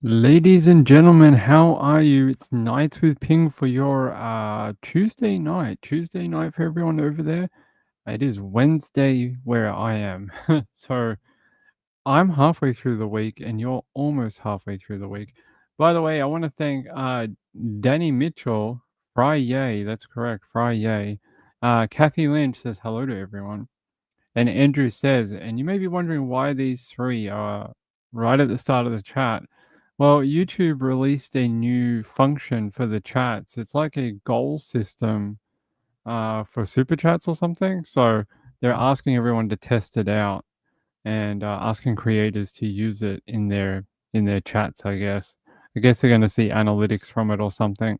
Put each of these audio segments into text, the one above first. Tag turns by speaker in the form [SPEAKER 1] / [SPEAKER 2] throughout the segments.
[SPEAKER 1] Ladies and gentlemen, how are you? It's Nights with Ping for your Tuesday night. Tuesday night for everyone over there. It is Wednesday where I am. So I'm halfway through the week and you're almost halfway through the week. By the way, I want to thank Danny Mitchell, Fry Yay, that's correct, Fry Yay. Kathy Lynch says hello to everyone. And Andrew says, and you may be wondering why these three are right at the start of the chat. Well, YouTube released a new function for the chats. It's like a goal system for super chats or something. So they're asking everyone to test it out and asking creators to use it in their chats. I guess. I guess they're going to see analytics from it or something.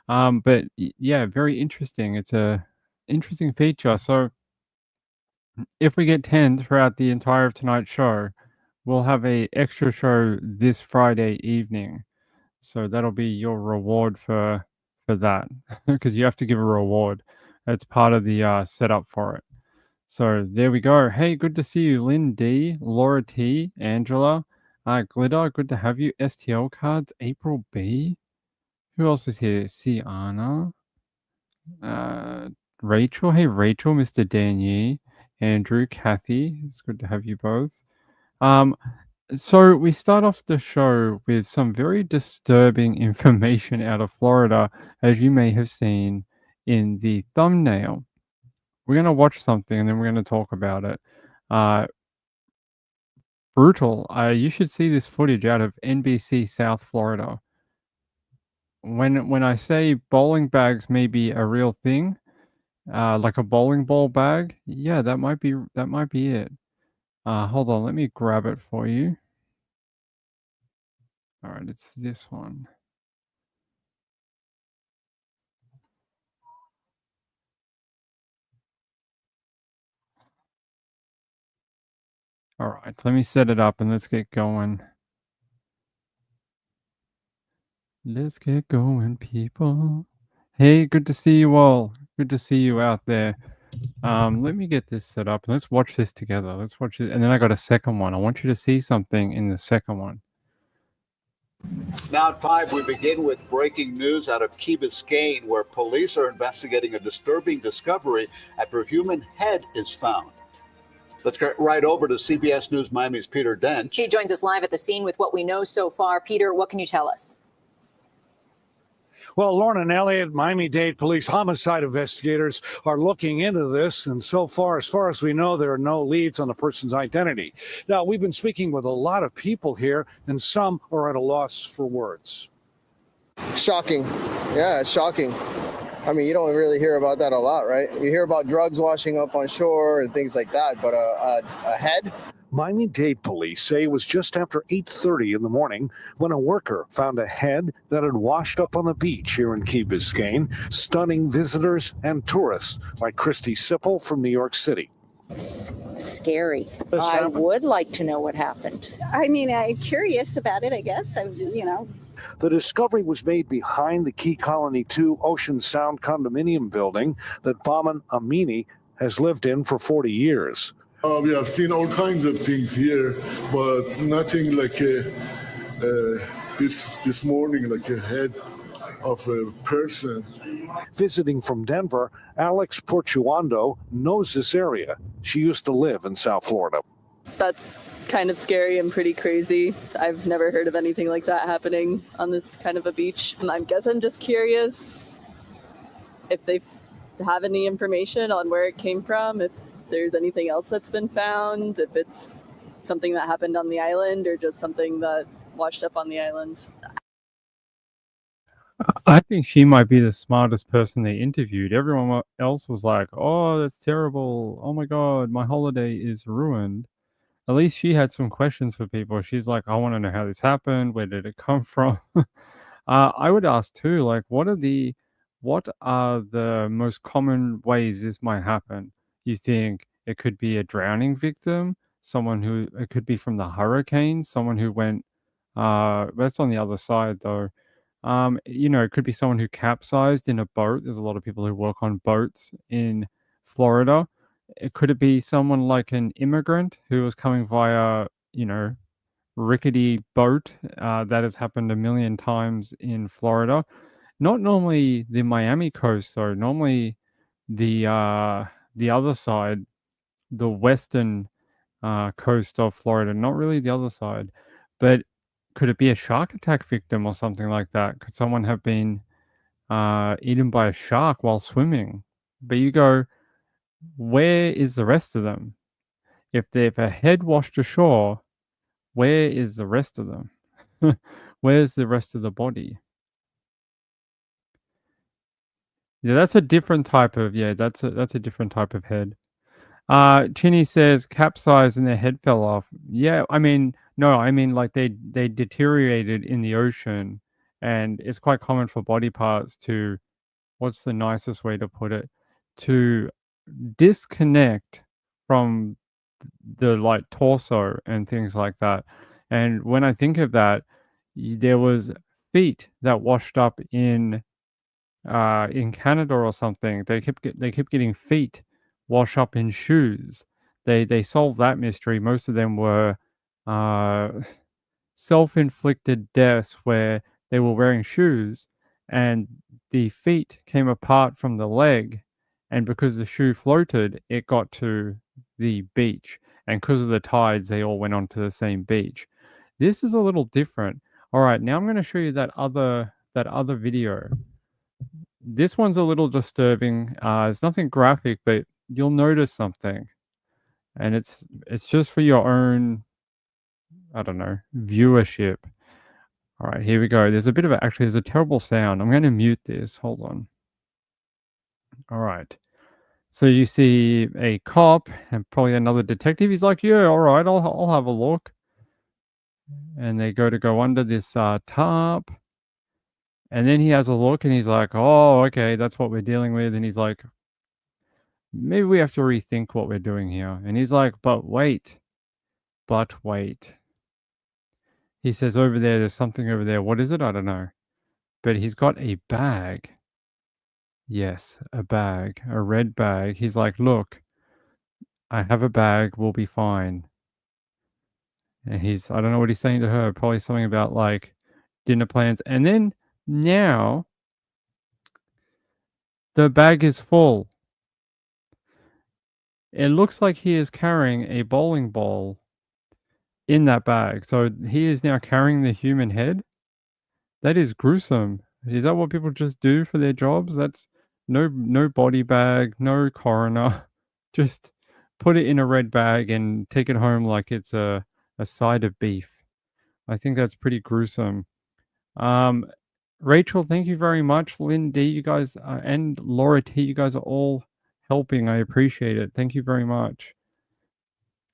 [SPEAKER 1] But yeah, very interesting. It's a interesting feature. So if we get 10 throughout the entire of tonight's show, we'll have a extra show this Friday evening. So that'll be your reward for that, because you have to give a reward. It's part of the setup for it. So there we go. Hey, good to see you, Lynn D, Laura T, Angela, Glitter. Good to have you. STL cards, April B. Who else is here? Sienna, uh, Rachel. Hey, Rachel, Mr. Danny, Andrew, Kathy. It's good to have you both. Um, so we start off the show with some very disturbing information out of Florida, as you may have seen in the thumbnail. We're going to watch something and then we're going to talk about it. Brutal. You should see this footage out of NBC South Florida. When I say bowling bags may be a real thing, like a bowling ball bag, yeah, that might be it. Hold on, let me grab it for you. All right, it's this one. All right, let me set it up and let's get going. Let's get going, people. Hey, good to see you all. Good to see you out there. Let me get this set up. Let's watch this together. Let's watch it. And then I got a second one. I want you to see something in the second one.
[SPEAKER 2] Now at 5, we begin with breaking news out of Key Biscayne, where police are investigating a disturbing discovery after a human head is found. Let's get right over to CBS News Miami's Peter Dench.
[SPEAKER 3] He joins us live at the scene with what we know so far. Peter, what can you tell us?
[SPEAKER 4] Well, Lorna and Elliott, Miami-Dade police homicide investigators are looking into this, and so far as we know, there are no leads on the person's identity. Now, we've been speaking with a lot of people here, and some are at a loss for words.
[SPEAKER 5] Shocking. Yeah, it's shocking. I mean, you don't really hear about that a lot, right? You hear about drugs washing up on shore and things like that, but a head?
[SPEAKER 4] Miami-Dade police say it was just after 8:30 in the morning when a worker found a head that had washed up on the beach here in Key Biscayne, stunning visitors and tourists like Christy Sipple from New York City.
[SPEAKER 6] It's scary. I would like to know what happened.
[SPEAKER 7] I mean, I'm curious about it, I guess.
[SPEAKER 4] The discovery was made behind the Key Colony 2 Ocean Sound condominium building that Baman Amini has lived in for 40 years.
[SPEAKER 8] We have seen all kinds of things here, but nothing like this morning, like a head of a person.
[SPEAKER 4] Visiting from Denver, Alex Portuando knows this area. She used to live in South Florida.
[SPEAKER 9] That's kind of scary and pretty crazy. I've never heard of anything like that happening on this kind of a beach. And I guess I'm just curious if they have any information on where it came from, if there's anything else that's been found, if it's something that happened on the island or just something that washed up on the island.
[SPEAKER 1] I think she might be the smartest person they interviewed. Everyone else was like, oh, that's terrible. Oh my God, my holiday is ruined. At least she had some questions for people. She's like, I want to know how this happened. Where did it come from? I would ask too, like, what are the most common ways this might happen? You think it could be a drowning victim, it could be from the hurricane, someone who went, that's on the other side though. It could be someone who capsized in a boat. There's a lot of people who work on boats in Florida. Could it be someone like an immigrant who was coming via, rickety boat. That has happened a million times in Florida. Not normally the Miami coast, though. Normally the other side, the western coast of Florida. Not really the other side, but could it be a shark attack victim or something like that? Could someone have been eaten by a shark while swimming? But you go, where is the rest of them? If a head washed ashore, where is the rest of them? Where's the rest of the body? Yeah, that's a different type of that's a different type of head. Chinny says capsized and their head fell off. Yeah, I mean, no, I mean like they deteriorated in the ocean, and it's quite common for body parts to, what's the nicest way to put it, to disconnect from the like torso and things like that. And when I think of that, there was feet that washed up in Canada or something. They kept getting feet wash up in shoes. They solved that mystery. Most of them were uh, self-inflicted deaths where they were wearing shoes and the feet came apart from the leg, and because the shoe floated, it got to the beach, and because of the tides, they all went onto the same beach. This is a little different. All right, now I'm going to show you that other video. This one's a little disturbing. It's nothing graphic, but you'll notice something, and it's just for your own, I don't know, viewership. All right, here we go. There's a bit of actually, there's a terrible sound. I'm going to mute this. Hold on. All right. So you see a cop and probably another detective. He's like, yeah, all right, I'll have a look. And they go under this tarp. And then he has a look and he's like, oh, okay, that's what we're dealing with. And he's like, maybe we have to rethink what we're doing here. And he's like, but wait. He says, over there, there's something over there. What is it? I don't know. But he's got a bag. Yes, a bag, a red bag. He's like, look, I have a bag. We'll be fine. And I don't know what he's saying to her. Probably something about like dinner plans. And then now the bag is full. It looks like he is carrying a bowling ball in that bag. So he is now carrying the human head. That is gruesome. Is that what people just do for their jobs? That's no body bag, no coroner. Just put it in a red bag and take it home like it's a side of beef. I think that's pretty gruesome. Rachel, thank you very much. Lynn D, you guys, and Laura T, you guys are all helping. I appreciate it. Thank you very much.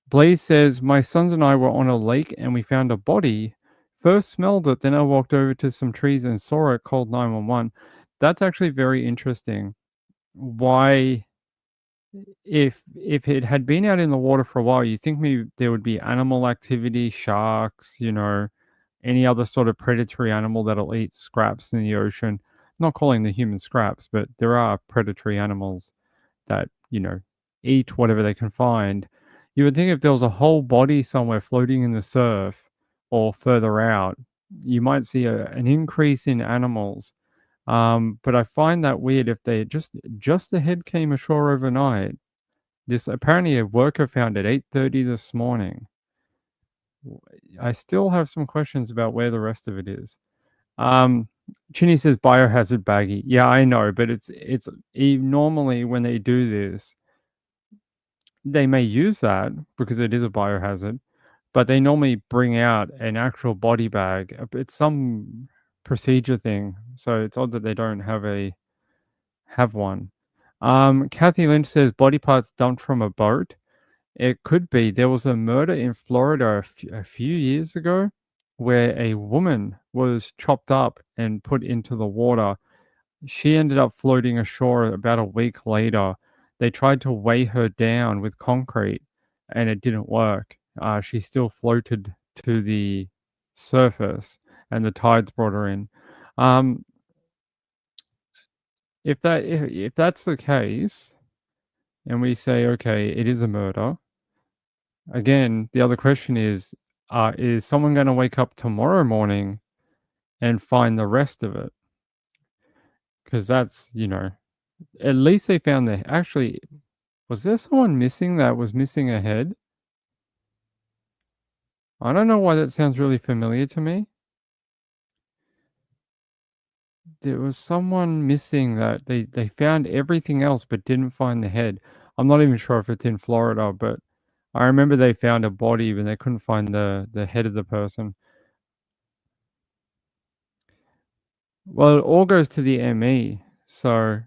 [SPEAKER 1] Blaze says, my sons and I were on a lake and we found a body. First smelled it, then I walked over to some trees and saw it, called 911. That's actually very interesting. Why, if it had been out in the water for a while, you think maybe there would be animal activity, sharks, any other sort of predatory animal that'll eat scraps in the ocean. Not calling the human scraps, but there are predatory animals that, eat whatever they can find. You would think if there was a whole body somewhere floating in the surf or further out, you might see an increase in animals. But I find that weird if they just the head came ashore overnight. This apparently a worker found it 8:30 this morning. I still have some questions about where the rest of it is. Chinny says biohazard baggie. Yeah, I know, but it's normally when they do this, they may use that because it is a biohazard, but they normally bring out an actual body bag. It's some procedure thing, so it's odd that they don't have one. Kathy Lynch says body parts dumped from a boat. It could be. There was a murder in Florida a few years ago where a woman was chopped up and put into the water. She ended up floating ashore about a week later. They tried to weigh her down with concrete and it didn't work. She still floated to the surface and the tides brought her in. If that's the case, and we say, okay, it is a murder, again, the other question is, is someone going to wake up tomorrow morning and find the rest of it? Because that's, at least they found the. Actually, was there someone missing that was missing a head? I don't know why that sounds really familiar to me. There was someone missing that they found everything else but didn't find the head. I'm not even sure if it's in Florida, but I remember they found a body, but they couldn't find the head of the person. Well, it all goes to the ME, so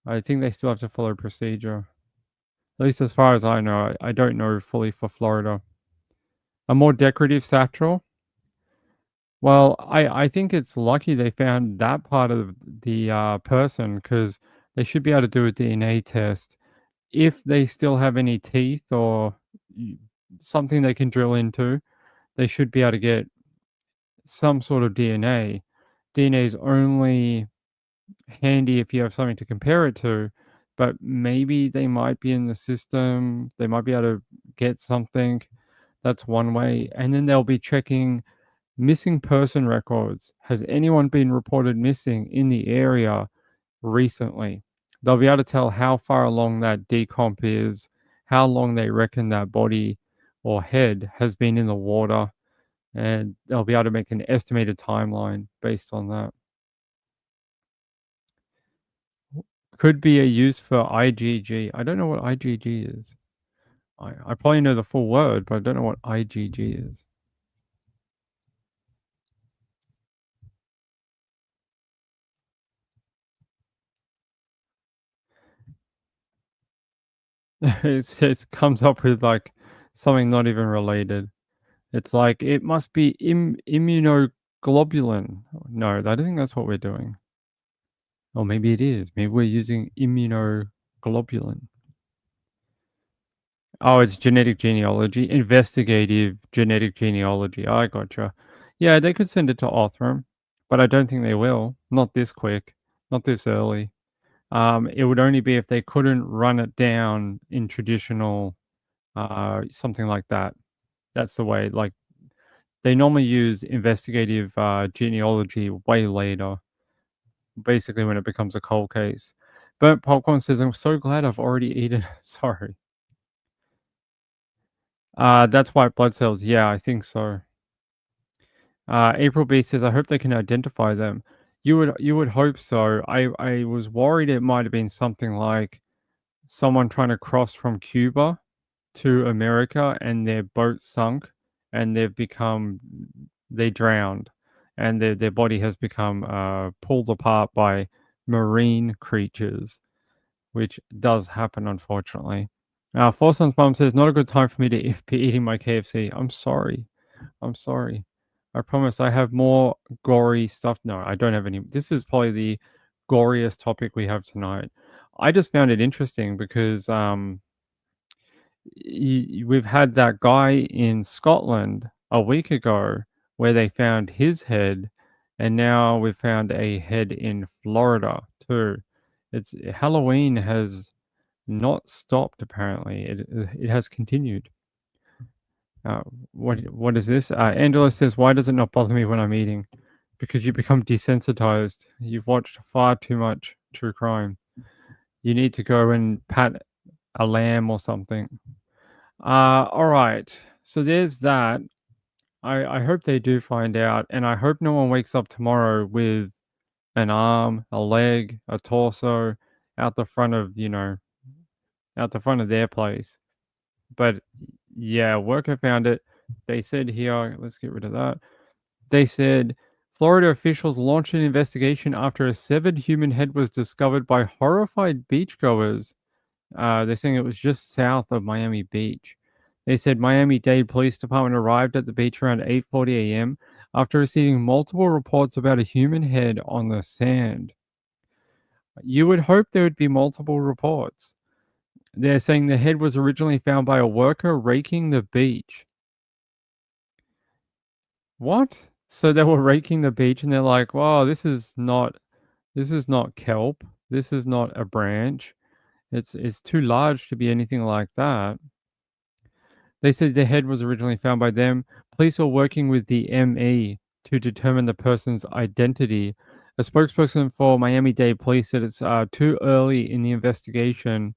[SPEAKER 1] I think they still have to follow procedure. At least as far as I know. I don't know fully for Florida. A more decorative satchel? Well, I think it's lucky they found that part of the person, because they should be able to do a DNA test. If they still have any teeth or something they can drill into, they should be able to get some sort of DNA. DNA is only handy if you have something to compare it to, but maybe they might be in the system. They might be able to get something. That's one way. And then they'll be checking missing person records. Has anyone been reported missing in the area recently? They'll be able to tell how far along that decomp is, how long they reckon that body or head has been in the water, and they'll be able to make an estimated timeline based on that. Could be a use for IgG. I don't know what IgG is. I probably know the full word, but I don't know what IgG is. It comes up with like something not even related. It's like it must be immunoglobulin. No, I don't think that's what we're doing. Or maybe it is. Maybe we're using immunoglobulin. Oh, it's genetic genealogy, investigative genetic genealogy. I gotcha. Yeah, they could send it to Othram, but I don't think they will. Not this quick, not this early. It would only be if they couldn't run it down in traditional, something like that. That's the way. Like they normally use investigative genealogy way later, basically when it becomes a cold case. Burnt Popcorn says, "I'm so glad I've already eaten." Sorry. That's white blood cells. Yeah, I think so. April B says, "I hope they can identify them." You would hope so. I was worried it might have been something like someone trying to cross from Cuba to America and their boat sunk and they drowned, and their body has become pulled apart by marine creatures, which does happen, unfortunately. Four Sons Mom says, "Not a good time for me to be eating my KFC." I'm sorry. I'm sorry. I promise I have more gory stuff. No, I don't have any. This is probably the goriest topic we have tonight. I just found it interesting because we've had that guy in Scotland a week ago where they found his head, and now we've found a head in Florida too. It's Halloween has not stopped. Apparently, it has continued. What is this? Angela says, "Why does it not bother me when I'm eating?" Because you become desensitized. You've watched far too much true crime. You need to go and pat a lamb or something. All right. So there's that. I hope they do find out, and I hope no one wakes up tomorrow with an arm, a leg, a torso out the front of out the front of their place. But yeah, worker found it. They said here, let's get rid of that. They said Florida officials launched an investigation after a severed human head was discovered by horrified beachgoers. They're saying it was just south of Miami Beach. They said Miami-Dade Police Department arrived at the beach around 8:40 a.m. after receiving multiple reports about a human head on the sand. You would hope there would be multiple reports. They're saying the head was originally found by a worker raking the beach. What? So they were raking the beach and they're like, "Wow, this is not kelp. This is not a branch. It's too large to be anything like that." They said the head was originally found by them. Police are working with the ME to determine the person's identity. A spokesperson for Miami-Dade Police said it's too early in the investigation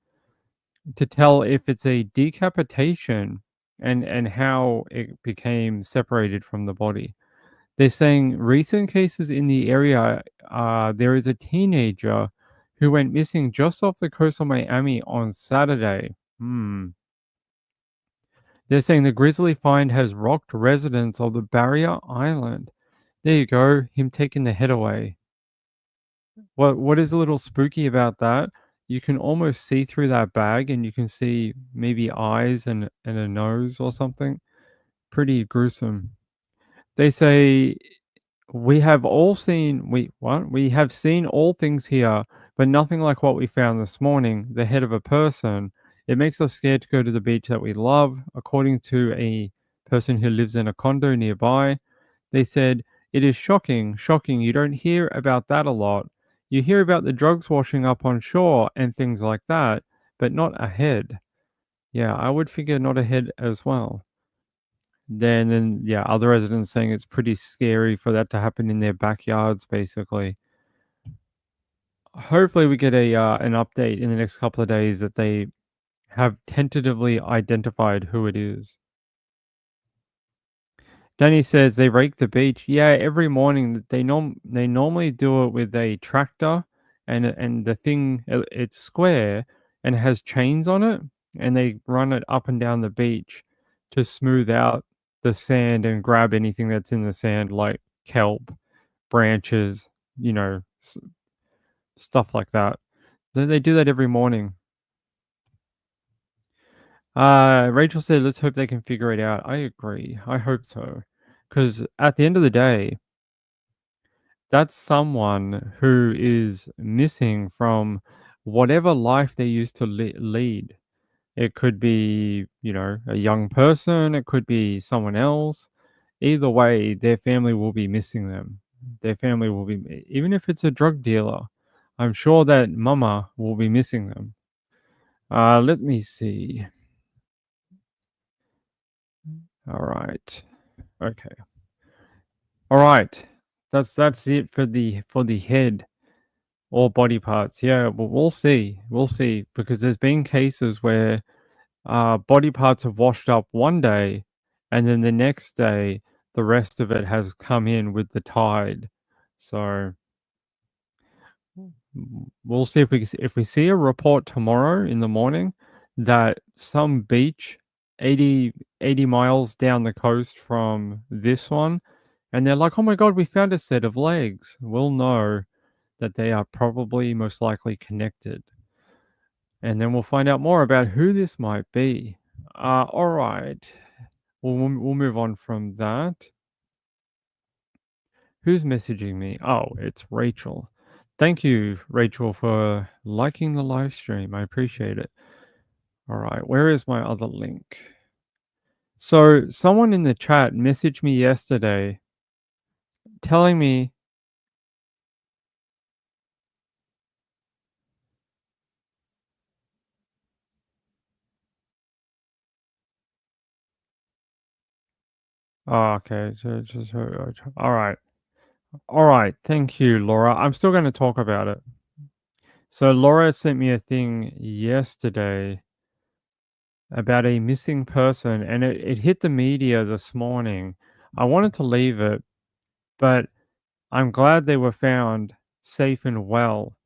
[SPEAKER 1] to tell if it's a decapitation and how it became separated from the body. They're saying recent cases in the area, there is a teenager who went missing just off the coast of Miami on Saturday. They're saying the grisly find has rocked residents of the Barrier Island. There you go, him taking the head away. What is a little spooky about that? You can almost see through that bag and you can see maybe eyes and a nose or something. Pretty gruesome. They say we have seen all things here, but nothing like what we found this morning, the head of a person. It makes us scared to go to the beach that we love, according to a person who lives in a condo nearby. They said, it is shocking. You don't hear about that a lot. You hear about the drugs washing up on shore and things like that, but not a head. Yeah, I would figure not a head as well. Then yeah, other residents saying it's pretty scary for that to happen in their backyards, basically. Hopefully we get an update in the next couple of days that they have tentatively identified who it is. Danny says they rake the beach. Yeah, every morning they normally do it with a tractor, and the thing, it's square and has chains on it, and they run it up and down the beach to smooth out the sand and grab anything that's in the sand, like kelp, branches, stuff like that. They do that every morning. Rachel said, let's hope they can figure it out. I agree. I hope so. Because at the end of the day, that's someone who is missing from whatever life they used to lead. It could be, a young person. It could be someone else. Either way, their family will be missing them. Their family will be, even if it's a drug dealer, I'm sure that mama will be missing them. Let me see. All right. Okay. All right. That's it for the head or body parts. Yeah, well, we'll see. We'll see, because there's been cases where body parts have washed up one day, and then the next day the rest of it has come in with the tide. So we'll see if we see a report tomorrow in the morning that some beach 80 miles down the coast from this one, and they're like, oh my god, we found a set of legs, we'll know that they are probably most likely connected. And then we'll find out more about who this might be. All right. We'll move on from that. Who's messaging me? Oh, it's Rachel. Thank you, Rachel, for liking the live stream. I appreciate it. All right. Where is my other link? So someone in the chat messaged me yesterday telling me oh, okay. All right. All right. Thank you, Laura. I'm still going to talk about it. So Laura sent me a thing yesterday about a missing person, and it hit the media this morning. I wanted to leave it, but I'm glad they were found safe and well.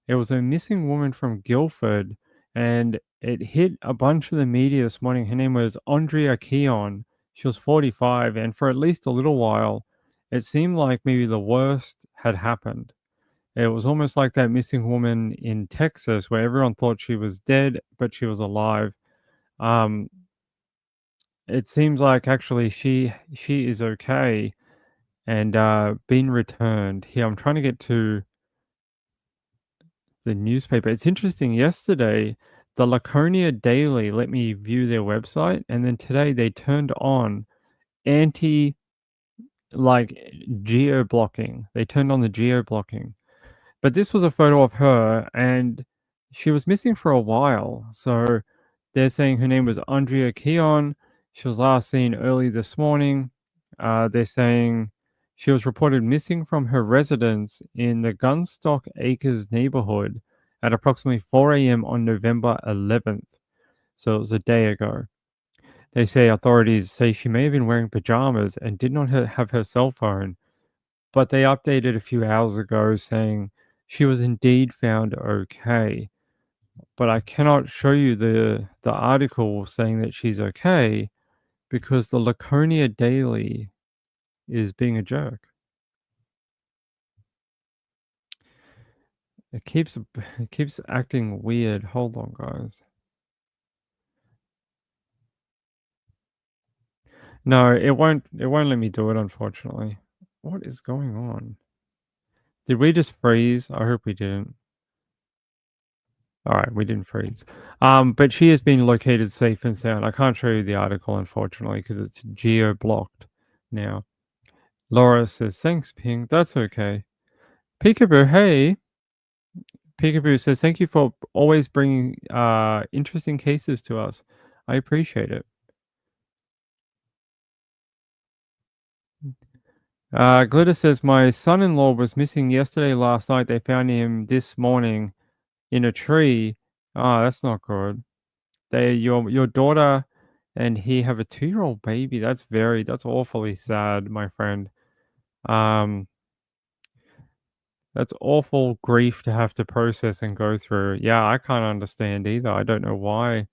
[SPEAKER 1] It was a missing woman from Guildford, and it hit a bunch of the media this morning. Her name was Andrea Keon. She was 45, and for at least a little while, it seemed like maybe the worst had happened. It was almost like that missing woman in Texas where everyone thought she was dead, but she was alive. It seems like actually she is okay and been returned. Here, I'm trying to get to the newspaper. It's interesting. Yesterday, the Laconia Daily let me view their website, and then today they turned on geo blocking. They turned on the geo blocking. But this was a photo of her, and she was missing for a while. So they're saying her name was Andrea Keon. She was last seen early this morning. They're saying she was reported missing from her residence in the Gunstock Acres neighborhood at approximately 4 a.m. on November 11th. So it was a day ago. They say authorities say she may have been wearing pajamas and did not have her cell phone, but they updated a few hours ago saying she was indeed found okay. But I cannot show you the article saying that she's okay because the Laconia Daily is being a jerk. It keeps acting weird. Hold on, guys. No, it won't let me do it, unfortunately. What is going on? Did we just freeze? I hope we didn't. All right, we didn't freeze. But she has been located safe and sound. I can't show you the article, unfortunately, because it's geo-blocked now. Laura says, thanks, Ping. That's okay. Peekaboo, hey. Peekaboo says, thank you for always bringing interesting cases to us. I appreciate it. Glitter says, my son-in-law was missing yesterday, last night. They found him this morning in a tree. Oh, that's not good. Your daughter and he have a 2-year-old baby. That's awfully sad, my friend. That's awful grief to have to process and go through. Yeah, I can't understand either. I don't know why.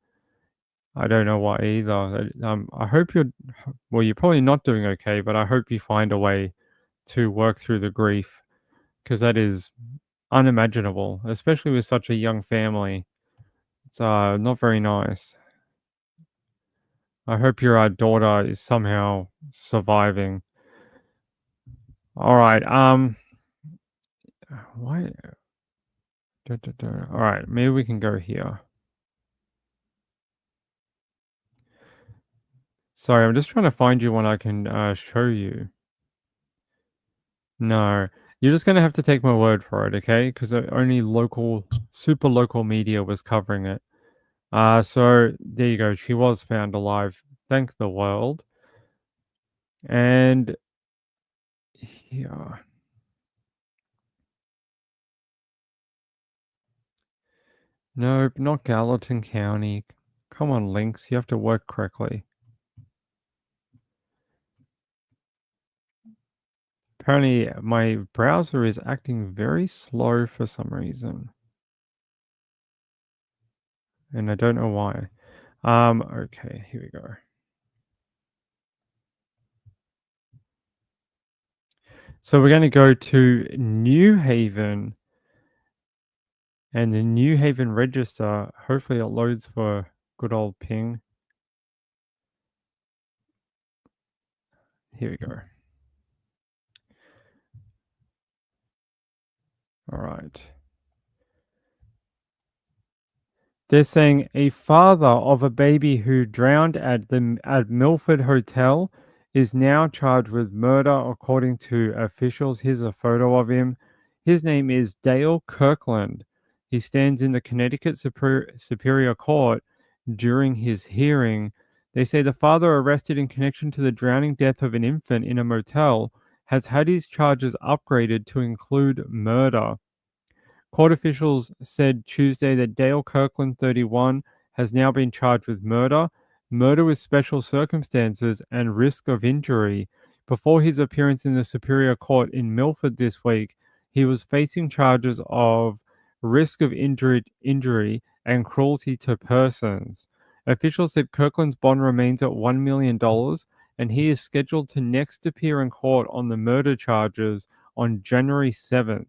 [SPEAKER 1] I don't know why either. I hope you're probably not doing okay, but I hope you find a way to work through the grief because that is unimaginable, especially with such a young family. It's not very nice. I hope your daughter is somehow surviving. All right. Why? All right. Maybe we can go here. Sorry, I'm just trying to find you one I can show you. No, you're just gonna have to take my word for it, okay? Because only super local media was covering it. So there you go. She was found alive. Thank the world. And yeah. Nope, not Gallatin County. Come on, Lynx. You have to work correctly. Apparently, my browser is acting very slow for some reason. And I don't know why. Okay, here we go. So we're going to go to New Haven. And the New Haven Register, hopefully it loads for good old Ping. Here we go. All right. They're saying a father of a baby who drowned at Milford Hotel is now charged with murder, according to officials. Here's a photo of him. His name is Dale Kirkland. He stands in the Connecticut Superior Court during his hearing. They say the father, arrested in connection to the drowning death of an infant in a motel, has had his charges upgraded to include murder. Court officials said Tuesday that Dale Kirkland, 31, has now been charged with murder with special circumstances, and risk of injury. Before his appearance in the Superior Court in Milford this week, he was facing charges of risk of injury and cruelty to persons. Officials said Kirkland's bond remains at $1 million, and he is scheduled to next appear in court on the murder charges on January 7th.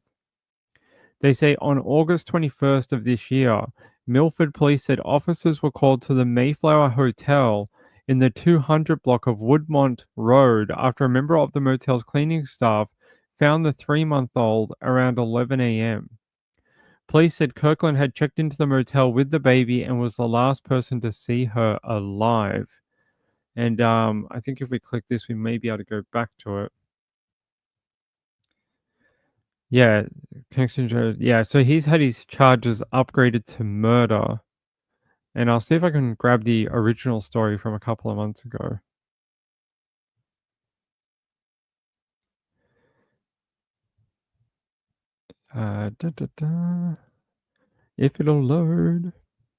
[SPEAKER 1] They say on August 21st of this year, Milford police said officers were called to the Mayflower Hotel in the 200 block of Woodmont Road after a member of the motel's cleaning staff found the 3-month-old around 11 a.m. Police said Kirkland had checked into the motel with the baby and was the last person to see her alive. And I think if we click this, we may be able to go back to it. Yeah, connection to, yeah, so he's had his charges upgraded to murder. And I'll see if I can grab the original story from a couple of months ago. If it'll load.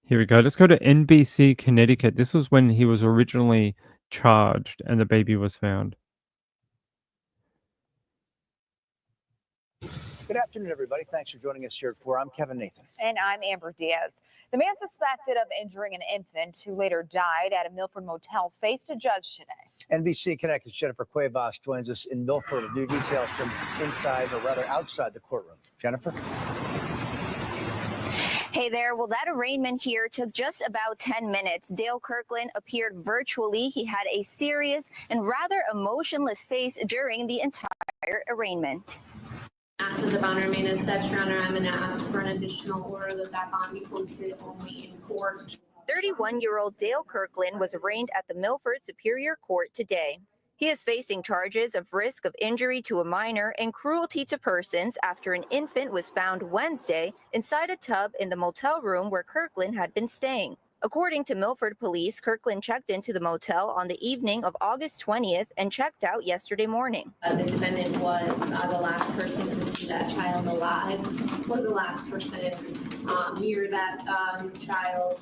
[SPEAKER 1] Here we go. Let's go to NBC, Connecticut. This was when he was originally charged and the baby was found.
[SPEAKER 10] Good afternoon, everybody. Thanks for joining us here at 4. I'm Kevin Nathan.
[SPEAKER 11] And I'm Amber Diaz. The man suspected of injuring an infant who later died at a Milford motel faced a judge today.
[SPEAKER 10] NBC Connecticut's Jennifer Cuevas joins us in Milford with new details from inside, or rather outside the courtroom. Jennifer?
[SPEAKER 12] Hey there. Well, that arraignment here took just about 10 minutes. Dale Kirkland appeared virtually. He had a serious and rather emotionless face during the entire arraignment.
[SPEAKER 13] Ask that the bond remain as such, Your Honor. I'm going to ask for an additional order that bond be posted only in court.
[SPEAKER 12] 31-year-old Dale Kirkland was arraigned at the Milford Superior Court today. He is facing charges of risk of injury to a minor and cruelty to persons after an infant was found Wednesday inside a tub in the motel room where Kirkland had been staying. According to Milford Police, Kirkland checked into the motel on the evening of August 20th and checked out yesterday morning.
[SPEAKER 13] The defendant was the last person to see that child alive, was the last person near that child.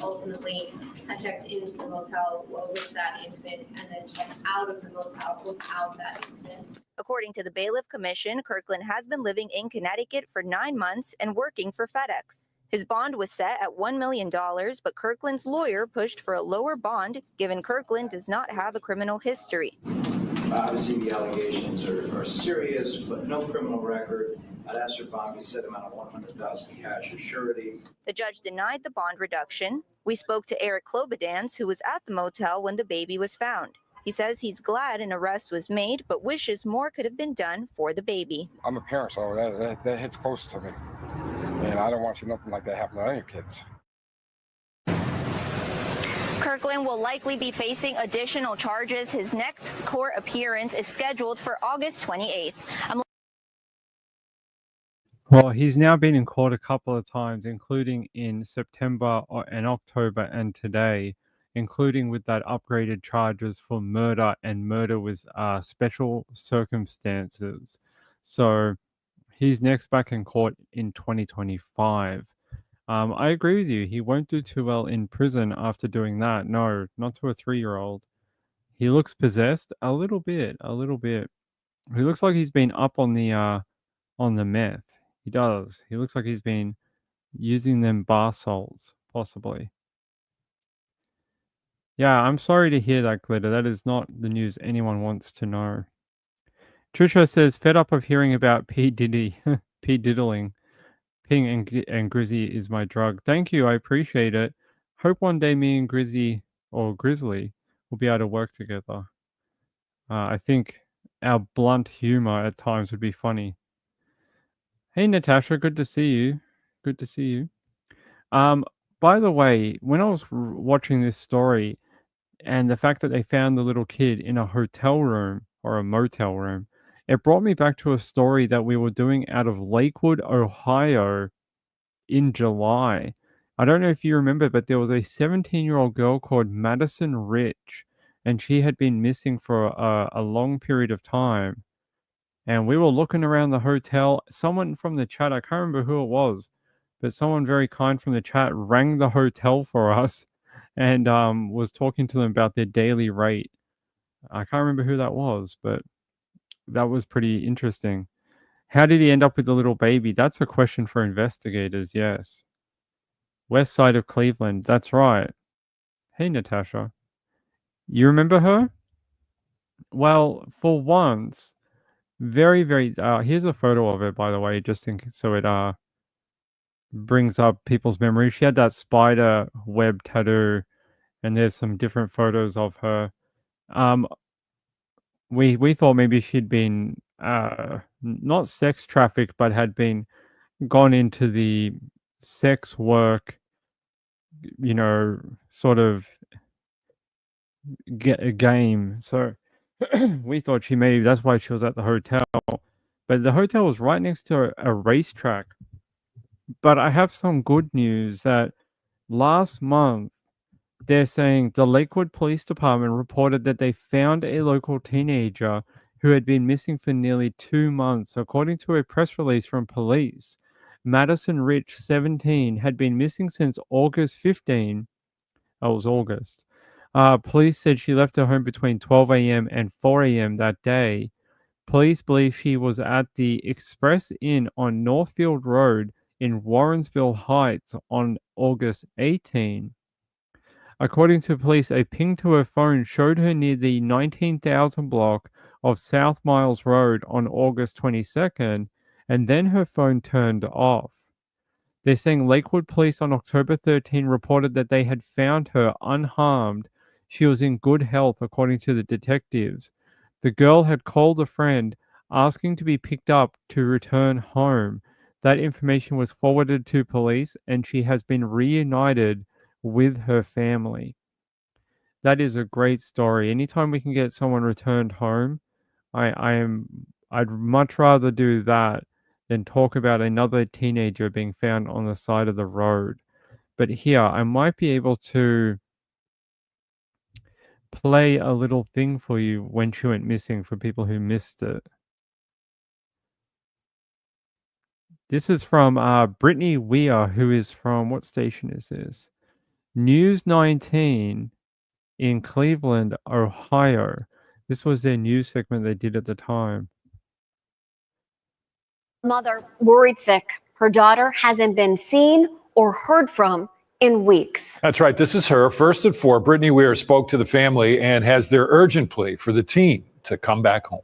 [SPEAKER 13] Ultimately, I checked into the motel with that infant and then checked out of the motel without that infant.
[SPEAKER 12] According to the Bailiff Commission, Kirkland has been living in Connecticut for 9 months and working for FedEx. His bond was set at $1 million, but Kirkland's lawyer pushed for a lower bond, given Kirkland does not have a criminal history.
[SPEAKER 14] Obviously, the allegations are serious, but no criminal record. I'd ask for bond be set amount of $100,000 cash or surety.
[SPEAKER 12] The judge denied the bond reduction. We spoke to Eric Klobadans, who was at the motel when the baby was found. He says he's glad an arrest was made, but wishes more could have been done for the baby.
[SPEAKER 15] I'm a parent, so that hits close to me. And I don't want to see nothing like that happen to any kids.
[SPEAKER 12] Kirkland will likely be facing additional charges. His next court appearance is scheduled for August 28th.
[SPEAKER 1] Well, he's now been in court a couple of times, including in September and October and today, including with that upgraded charges for murder and murder with special circumstances. So he's next back in court in 2025. I agree with you. He won't do too well in prison after doing that. No, not to a 3-year-old. He looks possessed a little bit. He looks like he's been up on the meth. He does. He looks like he's been using them bar salts, possibly. Yeah, I'm sorry to hear that, Glitter. That is not the news anyone wants to know. Trisha says, fed up of hearing about P. Diddy. P. Diddling. Ping and Grizzy is my drug. Thank you. I appreciate it. Hope one day me and Grizzy or Grizzly will be able to work together. I think our blunt humor at times would be funny. Hey, Natasha. Good to see you. Good to see you. By the way, when I was watching this story and the fact that they found the little kid in a hotel room or a motel room, it brought me back to a story that we were doing out of Lakewood, Ohio in July. I don't know if you remember, but there was a 17-year-old girl called Madison Rich, and she had been missing for a long period of time. And we were looking around the hotel. Someone from the chat, I can't remember who it was, but someone very kind from the chat rang the hotel for us and was talking to them about their daily rate. I can't remember who that was, but that was pretty interesting. How did he end up with the little baby? That's a question for investigators, yes. West side of Cleveland, that's right. Hey, Natasha. You remember her? Well, for once, very, very... here's a photo of it, by the way, just so it brings up people's memories. She had that spider web tattoo, and there's some different photos of her. We thought maybe she'd been not sex trafficked, but had been gone into the sex work, sort of game. So we thought that's why she was at the hotel. But the hotel was right next to a racetrack. But I have some good news that Last month, they're saying the Lakewood Police Department reported that they found a local teenager who had been missing for nearly 2 months. According to a press release from police, Madison Rich, 17, had been missing since August 15. That was August. Police said she left her home between 12 a.m. and 4 a.m. that day. Police believe she was at the Express Inn on Northfield Road in Warrensville Heights on August 18. According to police, a ping to her phone showed her near the 19,000 block of South Miles Road on August 22nd, and then her phone turned off. They're saying Lakewood police on October 13 reported that they had found her unharmed. She was in good health, according to the detectives. The girl had called a friend asking to be picked up to return home. That information was forwarded to police, and she has been reunited with her family. That is a great story. Anytime we can get someone returned home, I'd much rather do that than talk about another teenager being found on the side of the road. But here, I might be able to play a little thing for you when she went missing for people who missed it. This is from Brittany Weir, who is from, what station is this? News 19 in Cleveland, Ohio. This was their news segment they did at the time.
[SPEAKER 16] Mother worried sick. Her daughter hasn't been seen or heard from in weeks.
[SPEAKER 17] That's right. This is her. First at 4, Brittany Weir spoke to the family and has their urgent plea for the teen to come back home.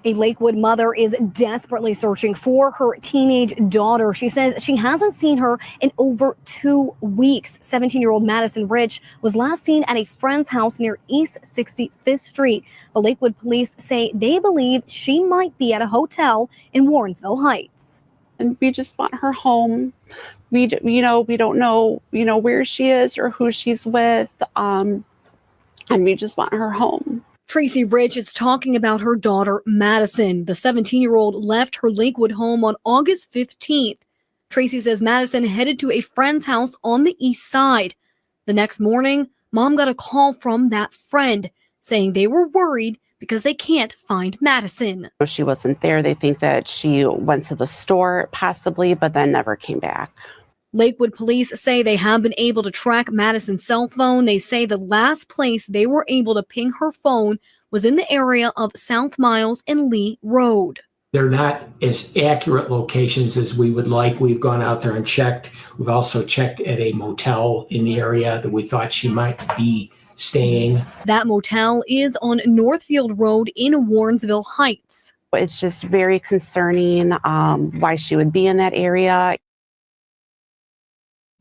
[SPEAKER 18] A Lakewood mother is desperately searching for her teenage daughter. She says she hasn't seen her in over 2 weeks. 17-year-old Madison Rich was last seen at a friend's house near East 65th Street. The Lakewood police say they believe she might be at a hotel in Warrensville Heights.
[SPEAKER 19] And we just want her home. We don't know, where she is or who she's with. And we just want her home.
[SPEAKER 18] Tracy Rich is talking about her daughter, Madison. The 17-year-old left her Lakewood home on August 15th. Tracy says Madison headed to a friend's house on the east side. The next morning, mom got a call from that friend saying they were worried because they can't find Madison.
[SPEAKER 19] She wasn't there. They think that she went to the store possibly, but then never came back.
[SPEAKER 18] Lakewood police say they have been able to track Madison's cell phone. They say the last place they were able to ping her phone was in the area of South Miles and Lee Road.
[SPEAKER 20] They're not as accurate locations as we would like. We've gone out there and checked. We've also checked at a motel in the area that we thought she might be staying.
[SPEAKER 18] That motel is on Northfield Road in Warrensville Heights.
[SPEAKER 19] It's just very concerning why she would be in that area.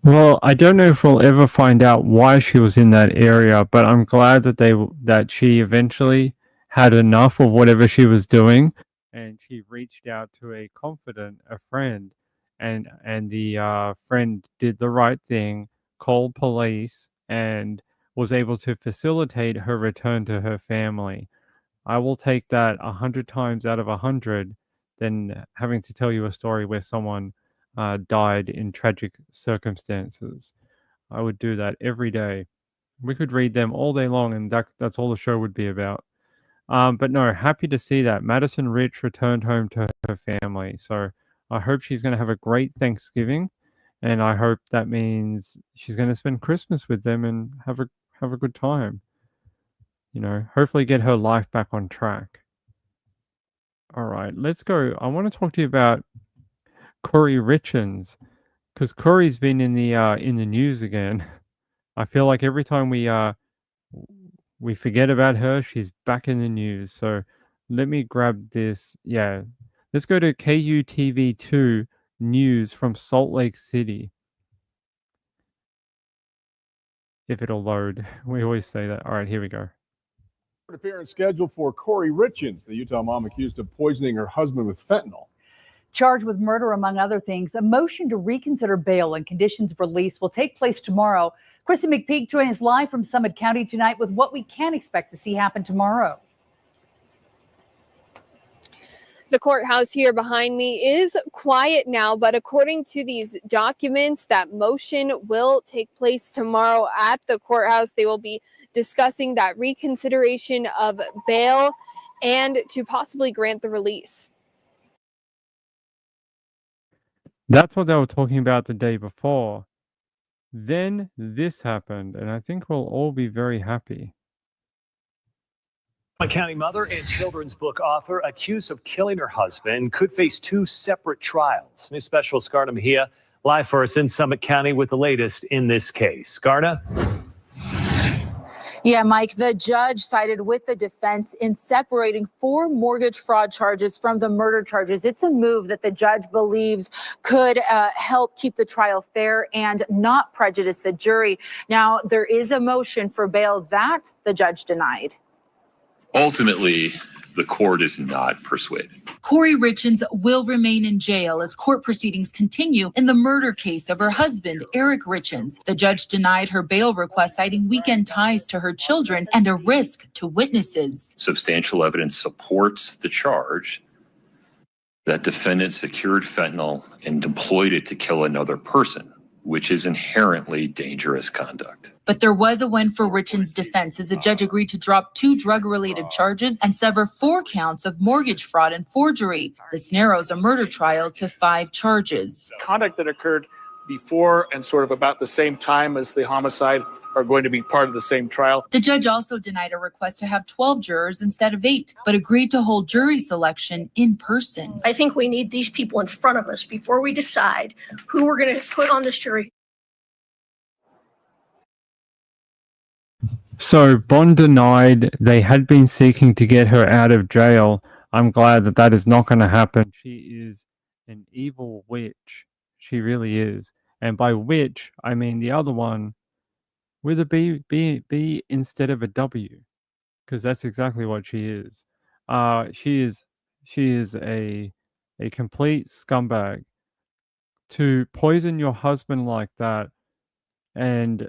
[SPEAKER 1] Well, I don't know if we'll ever find out why she was in that area, but I'm glad that she eventually had enough of whatever she was doing, and she reached out to a confidant, a friend, and the friend did the right thing, called police, and was able to facilitate her return to her family. I will take that 100 times out of 100 than having to tell you a story where someone died in tragic circumstances. I would do that every day. We could read them all day long, and that's all the show would be about. But no, happy to see that Madison Rich returned home to her family. So I hope she's going to have a great Thanksgiving, and I hope that means she's going to spend Christmas with them and have a good time. Hopefully get her life back on track. All right, let's go. I want to talk to you about Cory Richens, because Cory's been in the news again. I feel like every time we forget about her, she's back in the news. So let me grab this. Yeah, let's go to KUTV2 news from Salt Lake City. If it'll load, we always say that. All right, here we go.
[SPEAKER 21] Appearance scheduled for Cory Richens, the Utah mom accused of poisoning her husband with fentanyl.
[SPEAKER 22] Charged with murder, among other things. A motion to reconsider bail and conditions of release will take place tomorrow. Kristen McPeak joins us live from Summit County tonight with what we can expect to see happen tomorrow.
[SPEAKER 2] The courthouse here behind me is quiet now, but according to these documents, that motion will take place tomorrow at the courthouse. They will be discussing that reconsideration of bail and to possibly grant the release.
[SPEAKER 1] That's what they were talking about the day before. Then this happened, and I think we'll all be very happy.
[SPEAKER 3] A county mother and children's book author accused of killing her husband could face 2 separate trials. News specialist Garda Mejia live for us in Summit County with the latest in this case. Garda?
[SPEAKER 23] Yeah, Mike, the judge sided with the defense in separating 4 mortgage fraud charges from the murder charges. It's a move that the judge believes could help keep the trial fair and not prejudice the jury. Now, there is a motion for bail that the judge denied.
[SPEAKER 24] Ultimately, the court is not persuaded.
[SPEAKER 25] Cory Richens will remain in jail as court proceedings continue in the murder case of her husband, Eric Richens. The judge denied her bail request, citing weekend ties to her children and a risk to witnesses.
[SPEAKER 24] Substantial evidence supports the charge that defendant secured fentanyl and deployed it to kill another person, which is inherently dangerous conduct.
[SPEAKER 25] But there was a win for Richens' defense as the judge agreed to drop 2 drug-related charges and sever 4 counts of mortgage fraud and forgery. This narrows a murder trial to 5 charges.
[SPEAKER 26] Conduct that occurred before and sort of about the same time as the homicide are going to be part of the same trial.
[SPEAKER 25] The judge also denied a request to have 12 jurors instead of 8, but agreed to hold jury selection in person.
[SPEAKER 27] I think we need these people in front of us before we decide who we're going to put on this jury.
[SPEAKER 1] So bond denied. They had been seeking to get her out of jail. I'm glad that that is not going to happen. She is an evil witch. She really is. And by witch, I mean the other one with a B instead of a W, because that's exactly what she is. She is a complete scumbag. To poison your husband like that and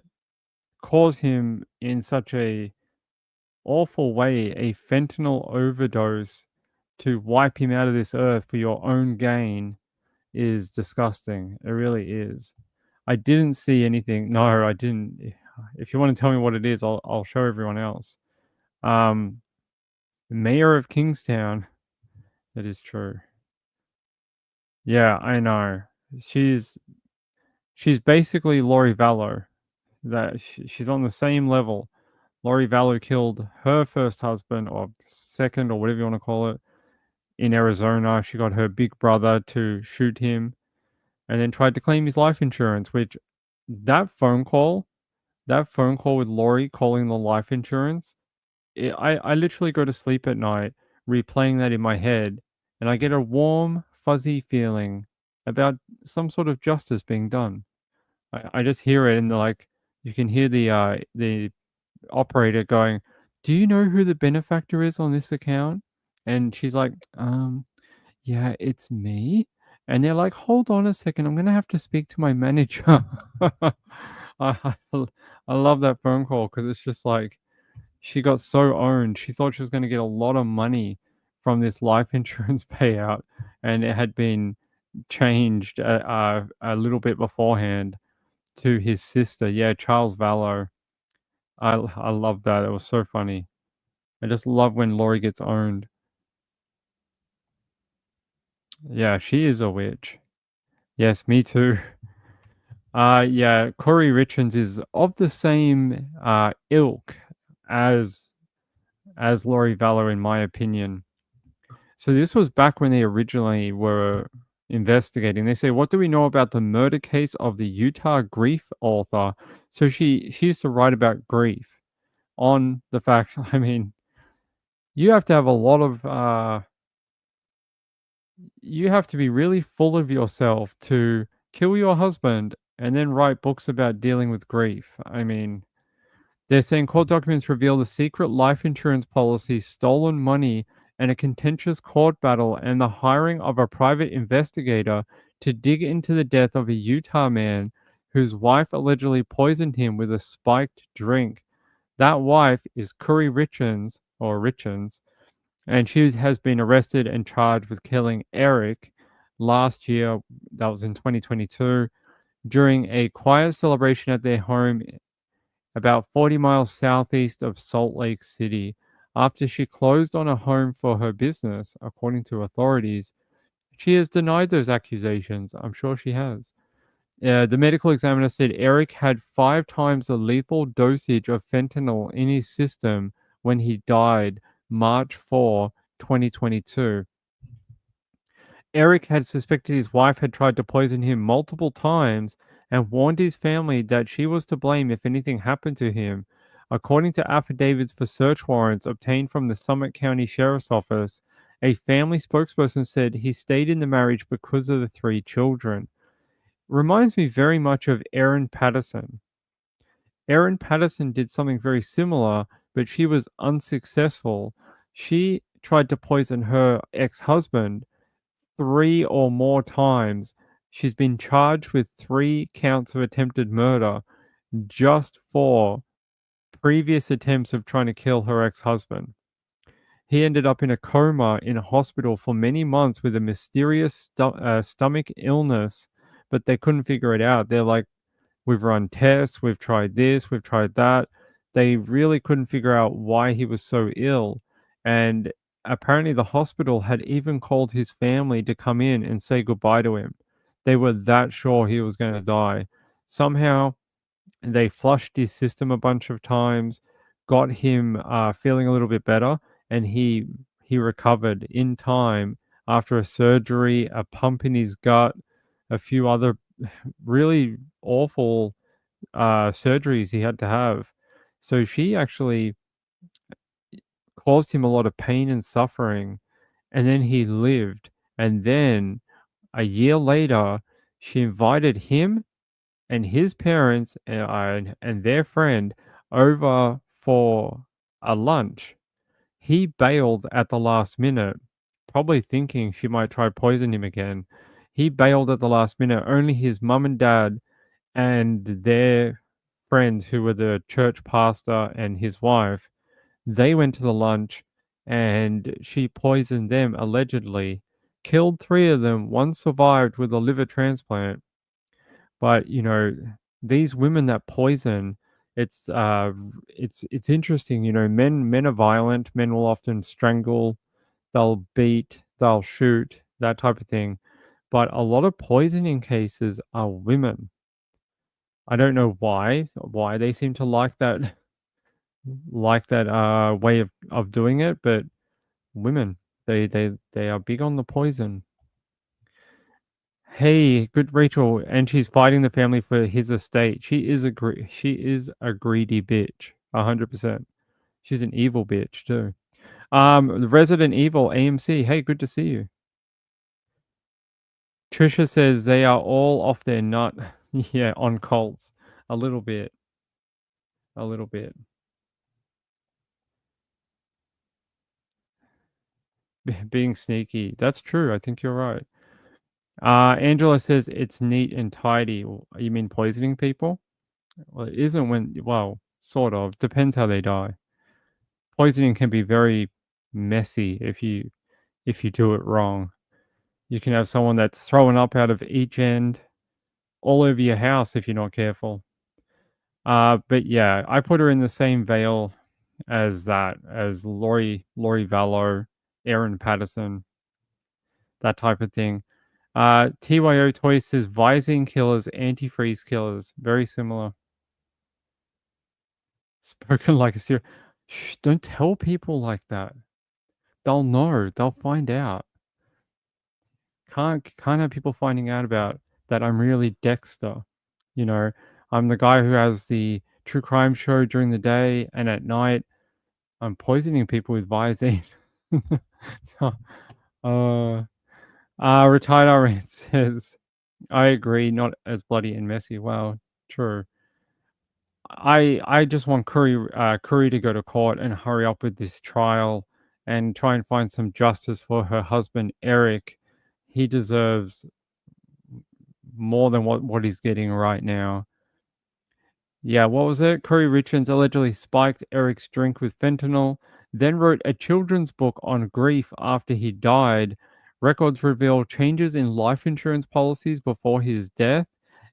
[SPEAKER 1] cause him in such a awful way a fentanyl overdose to wipe him out of this earth for your own gain is disgusting. It really is. I didn't see anything. No, I didn't. If you want to tell me what it is, I'll show everyone else. Mayor of Kingstown. That is true. Yeah, I know. She's basically Lori Vallow. That she's on the same level. Lori Vallow killed her first husband, or second, or whatever you want to call it, in Arizona. She got her big brother to shoot him and then tried to claim his life insurance, which that phone call with Lori calling the life insurance, I literally go to sleep at night replaying that in my head, and I get a warm, fuzzy feeling about some sort of justice being done. I just hear it, and like you can hear the operator going, "Do you know who the benefactor is on this account?" And she's like, "Yeah, it's me." And they're like, "Hold on a second, I'm gonna have to speak to my manager." I love that phone call because it's just like she got so owned. She thought she was going to get a lot of money from this life insurance payout, and it had been changed a little bit beforehand to his sister. Yeah, Charles Vallow. I love that. It was so funny. I just love when Lori gets owned. Yeah, she is a witch. Yes, me too. Yeah, Cory Richens is of the same ilk as Lori Vallow, in my opinion. So this was back when they originally were investigating. They say, what do we know about the murder case of the Utah grief author? So she used to write about grief on the fact, I mean, you have to have a lot of, you have to be really full of yourself to kill your husband and then write books about dealing with grief. I mean, they're saying court documents reveal the secret life insurance policy, stolen money, and a contentious court battle, and the hiring of a private investigator to dig into the death of a Utah man whose wife allegedly poisoned him with a spiked drink. That wife is Cory Richens, or Richens, And she has been arrested and charged with killing Eric last year, that was in 2022, during a quiet celebration at their home about 40 miles southeast of Salt Lake City. After she closed on a home for her business, according to authorities, she has denied those accusations. I'm sure she has. The medical examiner said Eric had 5 times the lethal dosage of fentanyl in his system when he died March 4, 2022. Eric had suspected his wife had tried to poison him multiple times and warned his family that she was to blame if anything happened to him. According to affidavits for search warrants obtained from the Summit County Sheriff's Office, a family spokesperson said he stayed in the marriage because of the 3 children. Reminds me very much of Erin Patterson. Erin Patterson did something very similar, but she was unsuccessful. She tried to poison her ex-husband 3 or more times. She's been charged with 3 counts of attempted murder just for previous attempts of trying to kill her ex-husband. He ended up in a coma in a hospital for many months with a mysterious stomach illness, but they couldn't figure it out. They're like, we've run tests, we've tried this, we've tried that. They really couldn't figure out why he was so ill. And apparently the hospital had even called his family to come in and say goodbye to him. They were that sure he was going to die. Somehow they flushed his system a bunch of times, got him feeling a little bit better, and he recovered in time after a surgery, a pump in his gut, a few other really awful surgeries he had to have. So she actually caused him a lot of pain and suffering, and then he lived. And then a year later, she invited him and his parents and their friend over for a lunch. He bailed at the last minute, probably thinking she might try poison him again. He bailed at the last minute. Only his mum and dad and their friends, who were the church pastor and his wife, they went to the lunch, and she poisoned them allegedly, killed 3 of them. One survived with a liver transplant. But these women that poison, it's interesting. Men are violent. Men will often strangle, they'll beat, they'll shoot, that type of thing. But a lot of poisoning cases are women. I don't know why they seem to like that way of doing it, but women, they are big on the poison. Hey, good Rachel, and she's fighting the family for his estate. She is a greedy bitch, 100%. She's an evil bitch too. The Resident Evil AMC. Hey, good to see you. Trisha says they are all off their nut. Yeah, on cults. A little bit. A little bit. Being sneaky. That's true. I think you're right. Angela says it's neat and tidy. You mean poisoning people? Well, it isn't well, sort of. Depends how they die. Poisoning can be very messy if you do it wrong. You can have someone that's throwing up out of each end all over your house if you're not careful. But yeah, I put her in the same veil as Lori Vallow, Erin Patterson, that type of thing. TYO Toy says Visine killers, antifreeze killers. Very similar. Spoken like a serial. Shh, don't tell people like that. They'll know. They'll find out. Can't have people finding out about that I'm really Dexter. I'm the guy who has the true crime show during the day, and at night I'm poisoning people with Visine. Retired RN says, I agree, not as bloody and messy. Wow, true. I just want Cory to go to court and hurry up with this trial and try and find some justice for her husband, Eric. He deserves more than what he's getting right now. Yeah, what was it? Cory Richens allegedly spiked Eric's drink with fentanyl, then wrote a children's book on grief after he died. Records reveal changes in life insurance policies before his death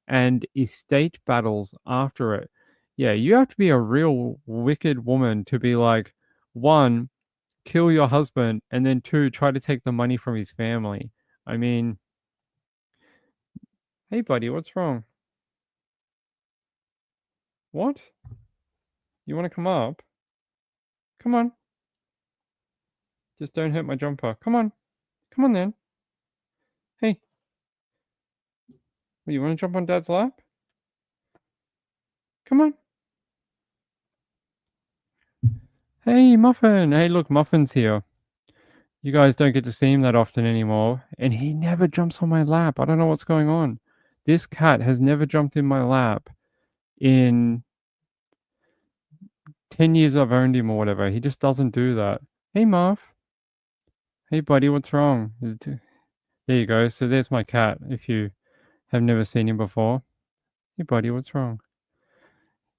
[SPEAKER 1] and estate battles after it. Yeah, you have to be a real wicked woman to be like, one, kill your husband, and then two, try to take the money from his family. I mean, hey, buddy, what's wrong? What? You want to come up? Come on. Just don't hurt my jumper. Come on. Come on then. Hey. You want to jump on Dad's lap? Come on. Hey, Muffin. Hey, look, Muffin's here. You guys don't get to see him that often anymore. And he never jumps on my lap. I don't know what's going on. This cat has never jumped in my lap in 10 years I've owned him or whatever. He just doesn't do that. Hey, Muff. Hey, buddy, what's wrong? There you go. So there's my cat, if you have never seen him before. Hey, buddy, what's wrong?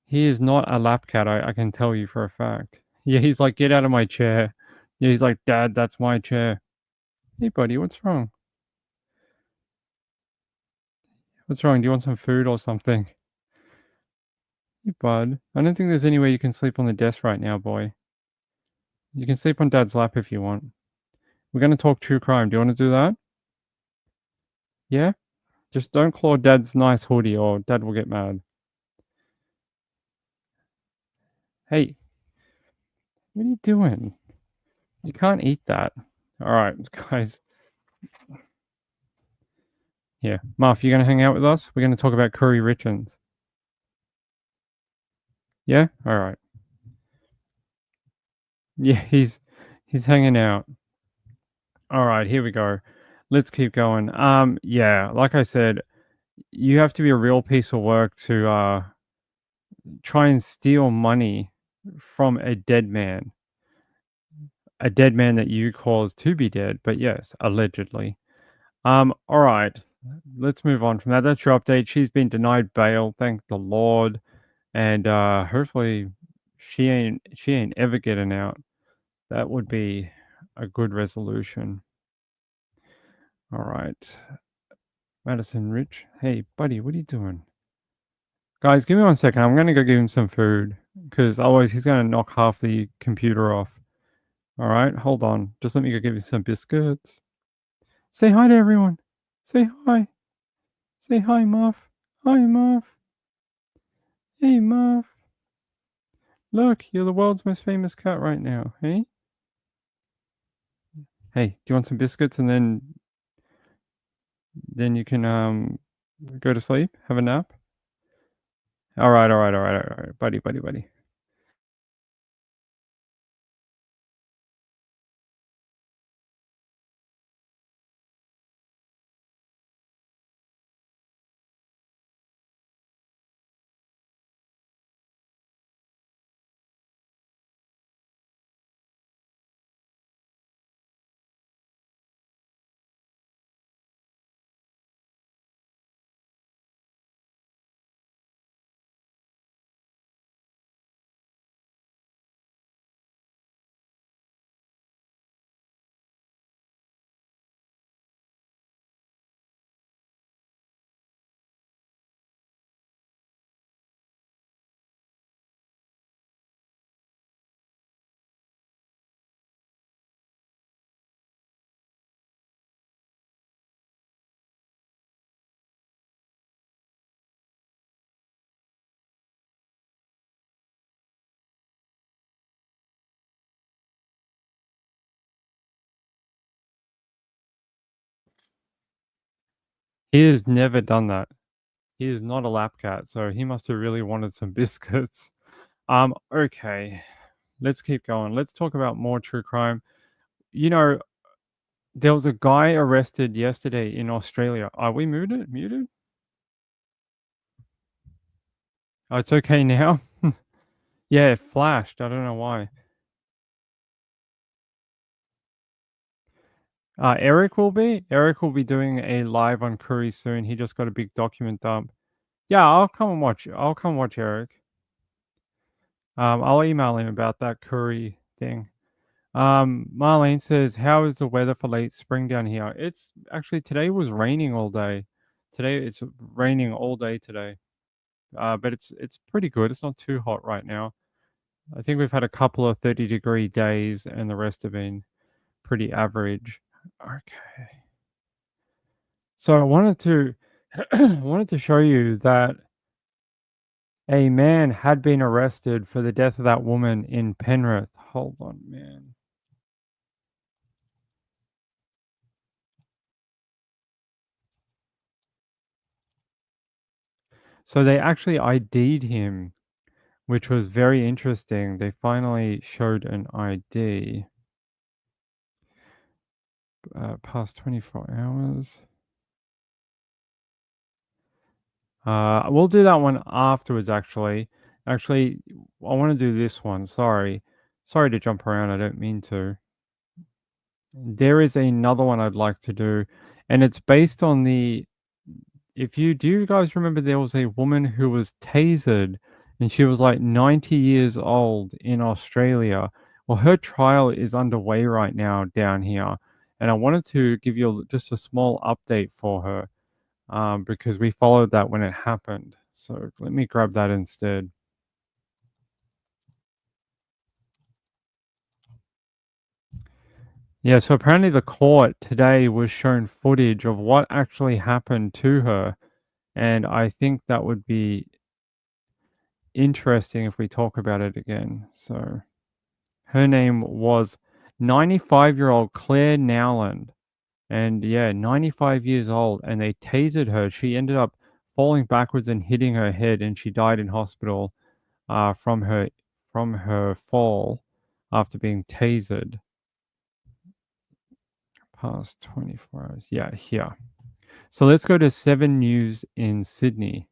[SPEAKER 1] He is not a lap cat, I can tell you for a fact. Yeah, he's like, get out of my chair. Yeah, he's like, Dad, that's my chair. Hey, buddy, what's wrong? What's wrong? Do you want some food or something? Hey, bud. I don't think there's any way you can sleep on the desk right now, boy. You can sleep on Dad's lap if you want. We're going to talk true crime. Do you want to do that? Yeah? Just don't claw Dad's nice hoodie or Dad will get mad. Hey. What are you doing? You can't eat that. All right, guys. Yeah. Marf, you going to hang out with us? We're going to talk about Cory Richens. Yeah? All right. Yeah, he's hanging out. All right, here we go. Let's keep going. Yeah, like I said, you have to be a real piece of work to try and steal money from a dead man. A dead man that you caused to be dead, but yes, allegedly. All right. Let's move on from that. That's your update. She's been denied bail, thank the Lord. And hopefully she ain't ever getting out. That would be a good resolution. All right. Madison Rich. Hey, buddy, what are you doing? Guys, give me 1 second. I'm going to go give him some food because otherwise he's going to knock half the computer off. All right, hold on. Just let me go give you some biscuits. Say hi to everyone. Say hi. Say hi, Muff. Hi, Muff. Hey, Muff. Look, you're the world's most famous cat right now, hey? Hey, do you want some biscuits and then you can go to sleep, have a nap? All right, buddy. He has never done that. He is not a lap cat, so he must have really wanted some biscuits. Okay. Let's keep going. Let's talk about more true crime. You know, there was a guy arrested yesterday in Australia. Are we muted? Oh, it's okay now. Yeah, it flashed. I don't know why. Eric will be doing a live on Curry soon. He just got a big document dump. Yeah, I'll come watch Eric. I'll email him about that Curry thing. Marlene says, "How is the weather for late spring down here?" It's actually today was raining all day. Today it's raining all day today. But it's pretty good. It's not too hot right now. I think we've had a couple of 30-degree days, and the rest have been pretty average. Okay. So I wanted to show you that a man had been arrested for the death of that woman in Penrith. Hold on, man. So they actually ID'd him, which was very interesting. They finally showed an ID. Past 24 hours. We'll do that one afterwards, actually. Actually, I want to do this one. Sorry to jump around. I don't mean to. There is another one I'd like to do, and it's based on the... do you guys remember there was a woman who was tasered, and she was like 90 years old in Australia? Well, her trial is underway right now down here, and I wanted to give you just a small update for her. Because we followed that when it happened. So let me grab that instead. Yeah, so apparently the court today was shown footage of what actually happened to her. And I think that would be interesting if we talk about it again. So her name was 95-year-old Claire Nowland. And yeah, 95 years old, and they tasered her. She ended up falling backwards and hitting her head, and she died in hospital from her fall after being tasered. Past 24 hours. Yeah, here. So let's go to 7 News in Sydney.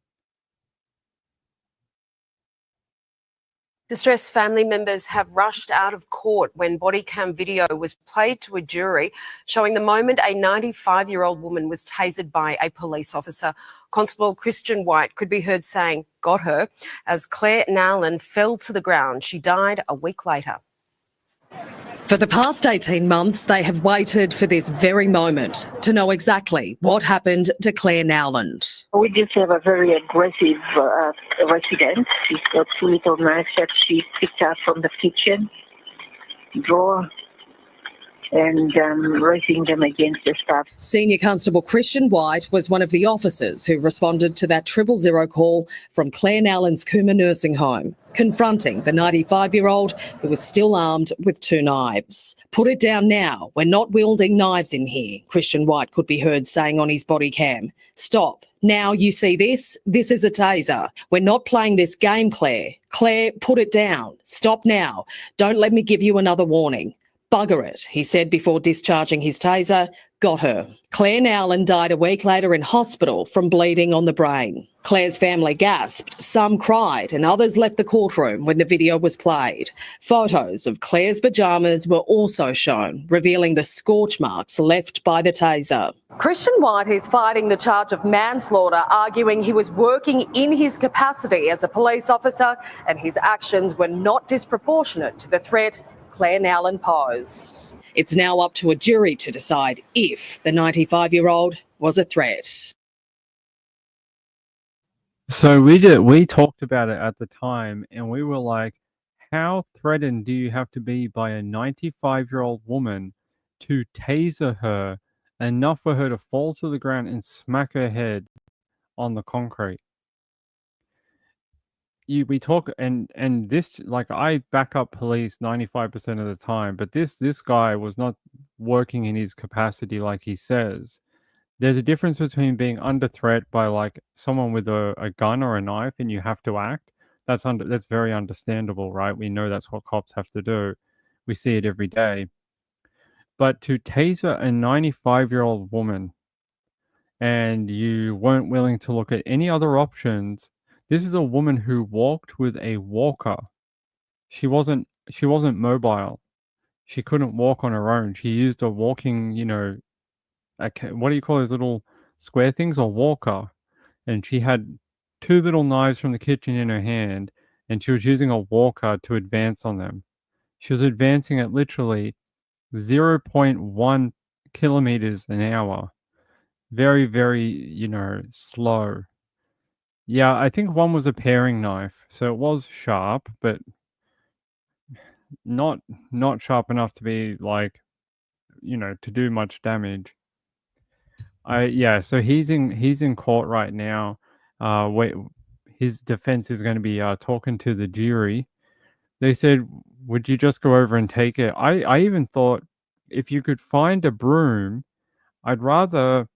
[SPEAKER 4] Distressed family members have rushed out of court when bodycam video was played to a jury showing the moment a 95-year-old woman was tasered by a police officer. Constable Christian White could be heard saying, "Got her," as Claire Nowland fell to the ground. She died a week later.
[SPEAKER 5] For the past 18 months, they have waited for this very moment to know exactly what happened to Claire Nowland.
[SPEAKER 6] We just have a very aggressive resident. She's got 2 little knives that she picked up from the kitchen drawer and raising them against the staff.
[SPEAKER 5] Senior Constable Christian White was one of the officers who responded to that 000 call from Claire Nowland's Cooma nursing home, confronting the 95-year-old who was still armed with 2 knives. "Put it down now. We're not wielding knives in here," Christian White could be heard saying on his body cam. "Stop. Now you see this? This is a taser. We're not playing this game, Claire. Claire, put it down. Stop now. Don't let me give you another warning." "Bugger it," he said before discharging his taser. "Got her." Claire Nowland died a week later in hospital from bleeding on the brain. Claire's family gasped, some cried, and others left the courtroom when the video was played. Photos of Claire's pyjamas were also shown, revealing the scorch marks left by the taser. Christian White is fighting the charge of manslaughter, arguing he was working in his capacity as a police officer and his actions were not disproportionate to the threat Claire Nowland posed. It's now up to a jury to decide if the 95-year-old was a threat.
[SPEAKER 1] So we talked about it at the time, and we were like, how threatened do you have to be by a 95-year-old woman to taser her enough for her to fall to the ground and smack her head on the concrete? We talk, and this, like, I back up police 95% of the time, but this guy was not working in his capacity like he says. There's a difference between being under threat by like someone with a gun or a knife and you have to act. That's very understandable, right? We know that's what cops have to do. We see it every day. But to taser a 95-year-old woman and you weren't willing to look at any other options. This is a woman who walked with a walker. She wasn't mobile. She couldn't walk on her own. She used a walking, what do you call those little square things? A walker. And she had 2 little knives from the kitchen in her hand, and she was using a walker to advance on them. She was advancing at literally 0.1 kilometers an hour. Very, very, slow. Yeah, I think one was a paring knife, so it was sharp, but not sharp enough to be like, to do much damage. So he's in court right now. Wait, his defense is going to be talking to the jury. They said, "Would you just go over and take it?" I even thought if you could find a broom, I'd rather.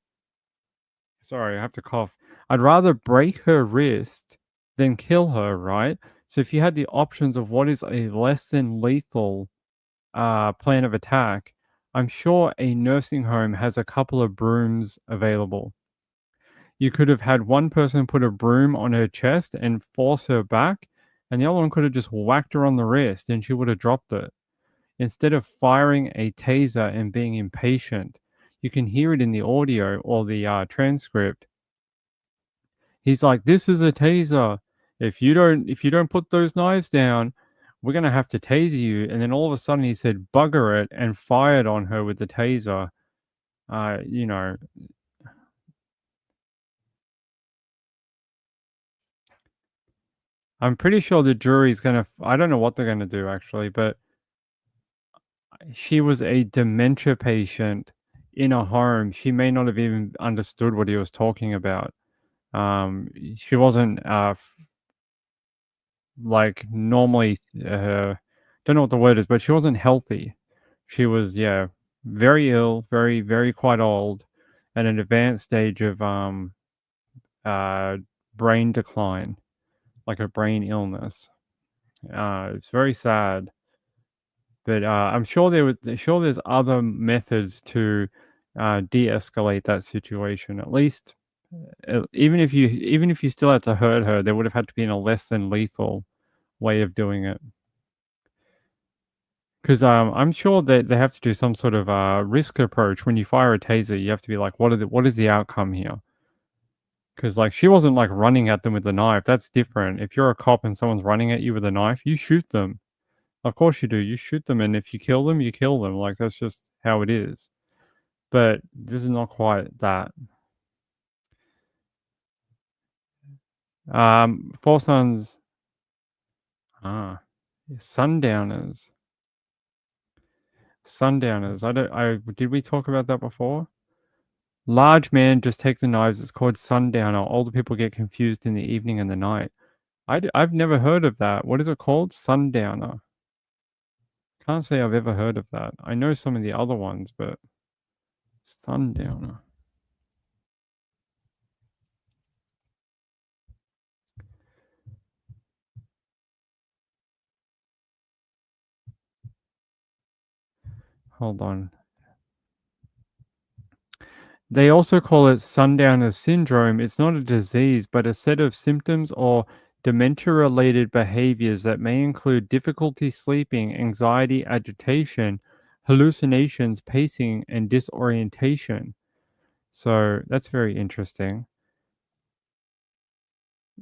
[SPEAKER 1] Sorry, I have to cough. I'd rather break her wrist than kill her, right? So if you had the options of what is a less than lethal plan of attack, I'm sure a nursing home has a couple of brooms available. You could have had one person put a broom on her chest and force her back, and the other one could have just whacked her on the wrist and she would have dropped it. Instead of firing a taser and being impatient, you can hear it in the audio or the transcript. He's like, "This is a taser. If you don't put those knives down, we're gonna have to taser you." And then all of a sudden he said, "Bugger it," and fired on her with the taser. You know, I'm pretty sure the jury's gonna. I don't know what they're gonna do actually, but she was a dementia patient in a home. She may not have even understood what he was talking about. She wasn't like normally. Don't know what the word is, but she wasn't healthy. She was very ill, very very quite old, at an advanced stage of brain decline, like a brain illness. It's very sad. But I'm sure there's other methods to de-escalate that situation. At least, even if you still had to hurt her, there would have had to be in a less than lethal way of doing it. Because I'm sure that they have to do some sort of risk approach. When you fire a taser, you have to be like, what is the outcome here? Because like she wasn't like running at them with the knife. That's different. If you're a cop and someone's running at you with a knife, you shoot them. Of course you do. You shoot them, and if you kill them, you kill them. Like, that's just how it is. But this is not quite that. Four Sons. Sundowners. Sundowners. Did we talk about that before? Large man, just take the knives. It's called sundowner. Older people get confused in the evening and the night. I've never heard of that. What is it called? Sundowner. Can't say I've ever heard of that. I know some of the other ones, but sundowner. Hold on. They also call it sundowner syndrome. It's not a disease, but a set of symptoms or dementia-related behaviors that may include difficulty sleeping, anxiety, agitation, hallucinations, pacing, and disorientation. So that's very interesting.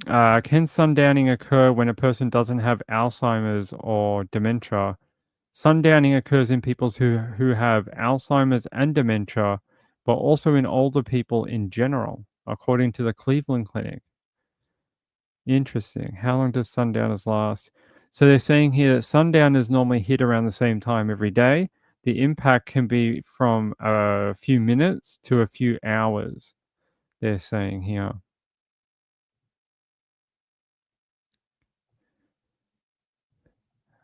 [SPEAKER 1] Can sundowning occur when a person doesn't have Alzheimer's or dementia? Sundowning occurs in people who have Alzheimer's and dementia, but also in older people in general, according to the Cleveland Clinic. Interesting. How long does sundowners last? So they're saying here that sundowners normally hit around the same time every day. The impact can be from a few minutes to a few hours, they're saying here.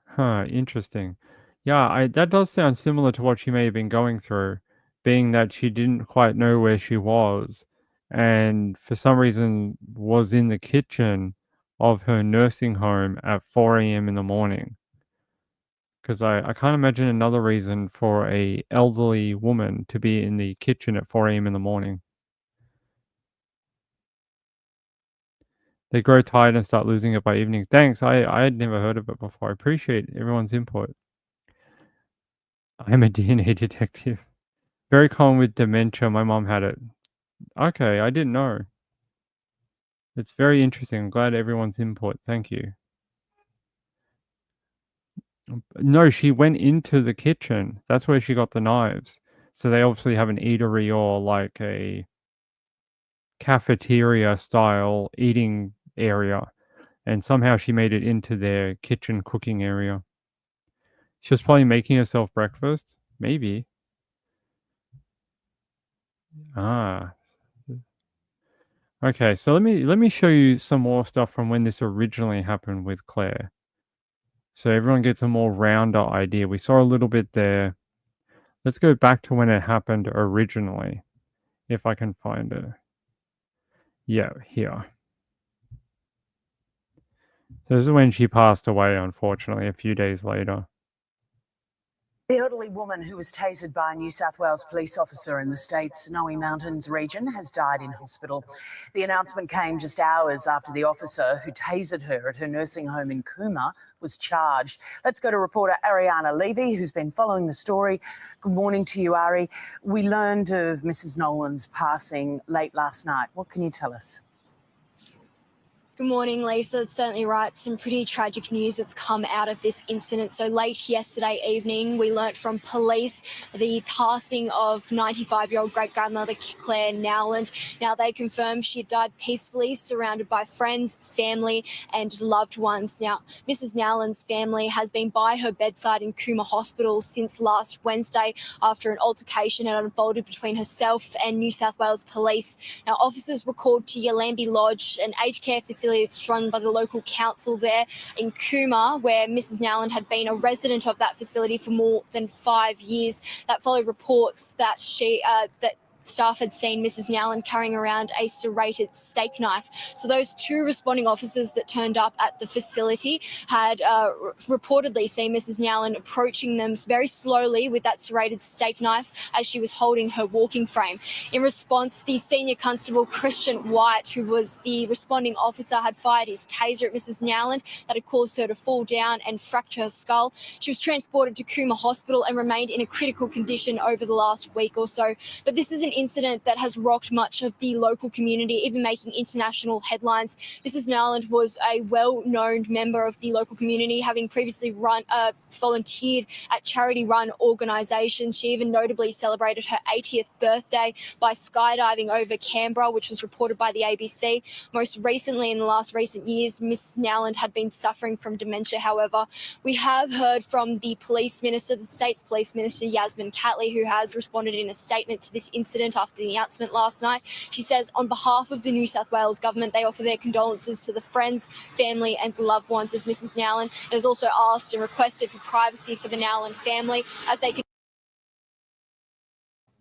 [SPEAKER 1] Huh, interesting. Yeah, that does sound similar to what she may have been going through, being that she didn't quite know where she was, and for some reason was in the kitchen of her nursing home at 4 a.m. in the morning. Because I can't imagine another reason for a elderly woman to be in the kitchen at 4 a.m. in the morning. They grow tired and start losing it by evening. Thanks. I had never heard of it before. I appreciate everyone's input. I'm a DNA detective. Very common with dementia. My mom had it. Okay, I didn't know. It's very interesting. I'm glad everyone's input. Thank you. No, she went into the kitchen. That's where she got the knives. So they obviously have an eatery or like a cafeteria style eating area. And somehow she made it into their kitchen cooking area. She was probably making herself breakfast. Maybe. Ah. Okay, so let me show you some more stuff from when this originally happened with Claire. So everyone gets a more rounder idea. We saw a little bit there. Let's go back to when it happened originally, if I can find it. Yeah, here. So this is when she passed away, unfortunately, a few days later.
[SPEAKER 7] The elderly woman who was tasered by a New South Wales police officer in the state's Snowy Mountains region has died in hospital. The announcement came just hours after the officer who tasered her at her nursing home in Cooma was charged. Let's go to reporter Ariana Levy, who's been following the story. Good morning to you, Ari. We learned of Mrs. Nolan's passing late last night. What can you tell us?
[SPEAKER 8] Good morning, Lisa. It's certainly right. Some pretty tragic news that's come out of this incident. So late yesterday evening, we learnt from police the passing of 95-year-old great-grandmother Claire Nowland. Now, they confirmed she had died peacefully, surrounded by friends, family and loved ones. Now, Mrs. Nowland's family has been by her bedside in Cooma Hospital since last Wednesday after an altercation had unfolded between herself and New South Wales Police. Now, officers were called to Yalambi Lodge, an aged care facility that's run by the local council there in Cooma, where Mrs. Nowland had been a resident of that facility for more than 5 years. That followed reports that that staff had seen Mrs. Nowland carrying around a serrated steak knife. So those two responding officers that turned up at the facility had reportedly seen Mrs. Nowland approaching them very slowly with that serrated steak knife as she was holding her walking frame. In response, the senior constable Christian White, who was the responding officer, had fired his taser at Mrs. Nowland that had caused her to fall down and fracture her skull. She was transported to Cooma Hospital and remained in a critical condition over the last week or so. But this is an incident that has rocked much of the local community, even making international headlines. Mrs. Nowland was a well-known member of the local community, having previously volunteered at charity-run organisations. She even notably celebrated her 80th birthday by skydiving over Canberra, which was reported by the ABC. Most recently, in the last recent years, Mrs. Nowland had been suffering from dementia. However, we have heard from the police minister, the state's police minister, Yasmin Catley, who has responded in a statement to this incident after the announcement last night. She says, on behalf of the New South Wales government, they offer their condolences to the friends, family and loved ones of Mrs. Nowland. It has also asked and requested for privacy for the Nowland family as they can.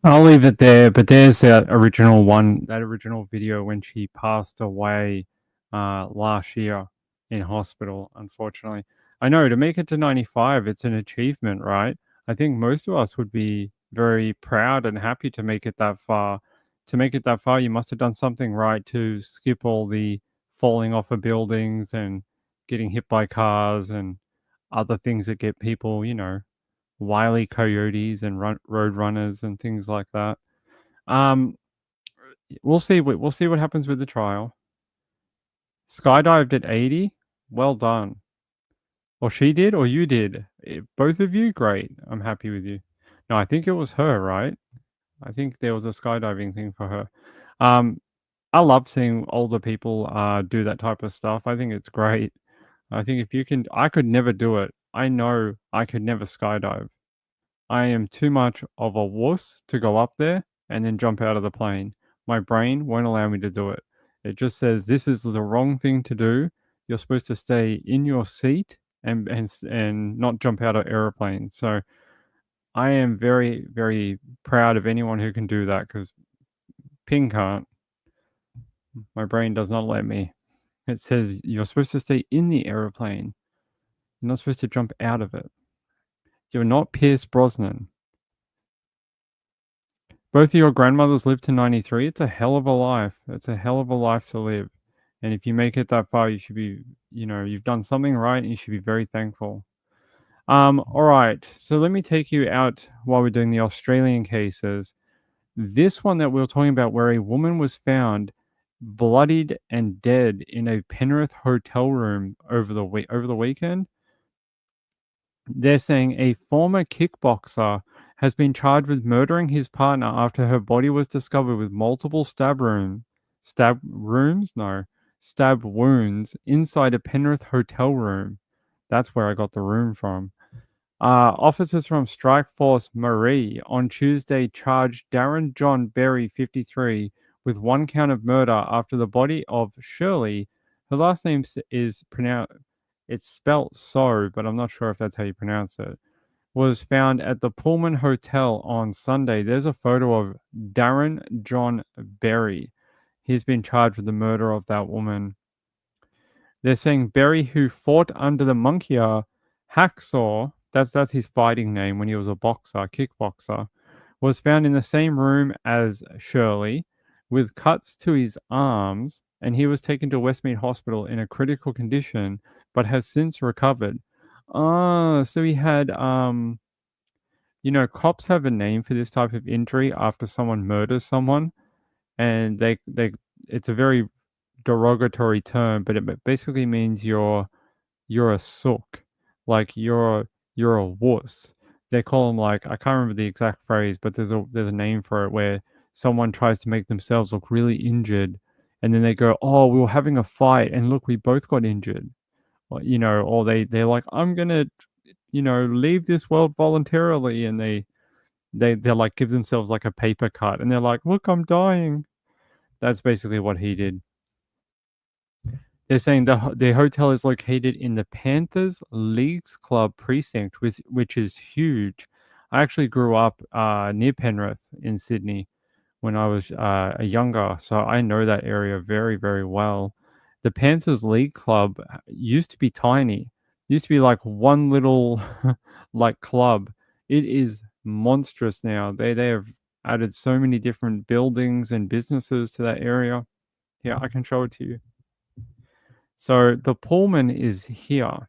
[SPEAKER 1] I'll leave it there, but there's that original video when she passed away last year in hospital, unfortunately. I know, to make it to 95, it's an achievement, right? I think most of us would be very proud and happy to make it that far. To make it that far, you must have done something right to skip all the falling off of buildings and getting hit by cars and other things that get people, wily coyotes and road runners and things like that. We'll see what happens with the trial. Skydived at 80. Well done. Or she did, or you did. Both of you, great. I'm happy with you. No, I think it was her, right? I think there was a skydiving thing for her. I love seeing older people do that type of stuff. I think it's great. I think if you can, I could never do it. I know I could never skydive. I am too much of a wuss to go up there and then jump out of the plane. My brain won't allow me to do it. It just says this is the wrong thing to do. You're supposed to stay in your seat and not jump out of airplanes. So I am very, very proud of anyone who can do that, because Ping can't. My brain does not let me. It says you're supposed to stay in the aeroplane. You're not supposed to jump out of it. You're not Pierce Brosnan. Both of your grandmothers lived to 93. It's a hell of a life. It's a hell of a life to live. And if you make it that far, you should be, you've done something right and you should be very thankful. All right. So let me take you out while we're doing the Australian cases. This one that we were talking about, where a woman was found bloodied and dead in a Penrith hotel room over the weekend. They're saying a former kickboxer has been charged with murdering his partner after her body was discovered with multiple stab wounds inside a Penrith hotel room. That's where I got the room from. Officers from Strike Force Marie on Tuesday charged Darren John Berry, 53, with one count of murder after the body of Shirley, her last name is pronounced, it's spelt so, but I'm not sure if that's how you pronounce it, was found at the Pullman Hotel on Sunday. There's a photo of Darren John Berry. He's been charged with the murder of that woman. They're saying Berry, who fought under the monkier Hacksaw, that's his fighting name when he was a boxer, kickboxer, was found in the same room as Shirley with cuts to his arms, and he was taken to Westmead Hospital in a critical condition, but has since recovered. Oh, so he had, cops have a name for this type of injury after someone murders someone, and it's a very derogatory term, but it basically means you're a sook, like you're a wuss. They call them, like, I can't remember the exact phrase, but there's a name for it where someone tries to make themselves look really injured, and then they go, "Oh, we were having a fight, and look, we both got injured," or they're like, "I'm gonna, leave this world voluntarily," and they like give themselves like a paper cut, and they're like, "Look, I'm dying." That's basically what he did. They're saying the hotel is located in the Panthers Leagues Club precinct, which is huge. I actually grew up near Penrith in Sydney when I was younger, so I know that area very, very well. The Panthers League Club used to be tiny. Used to be like one little like club. It is monstrous now. They have added so many different buildings and businesses to that area. Yeah, I can show it to you. So the Pullman is here.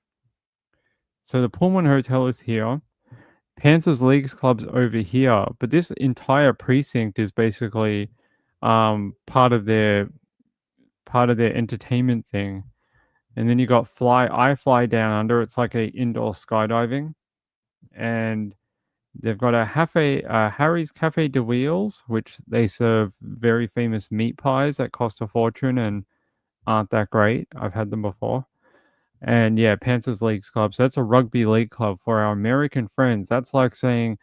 [SPEAKER 1] So the Pullman Hotel is here. Panthers Leagues Club's over here, but this entire precinct is basically part of their entertainment thing. And then you got I Fly Down Under. It's like a indoor skydiving, and they've got a Harry's Cafe de Wheels, which they serve very famous meat pies that cost a fortune and aren't that great. I've had them before. And yeah, Panthers Leagues Club. So that's a rugby league club for our American friends. That's like saying,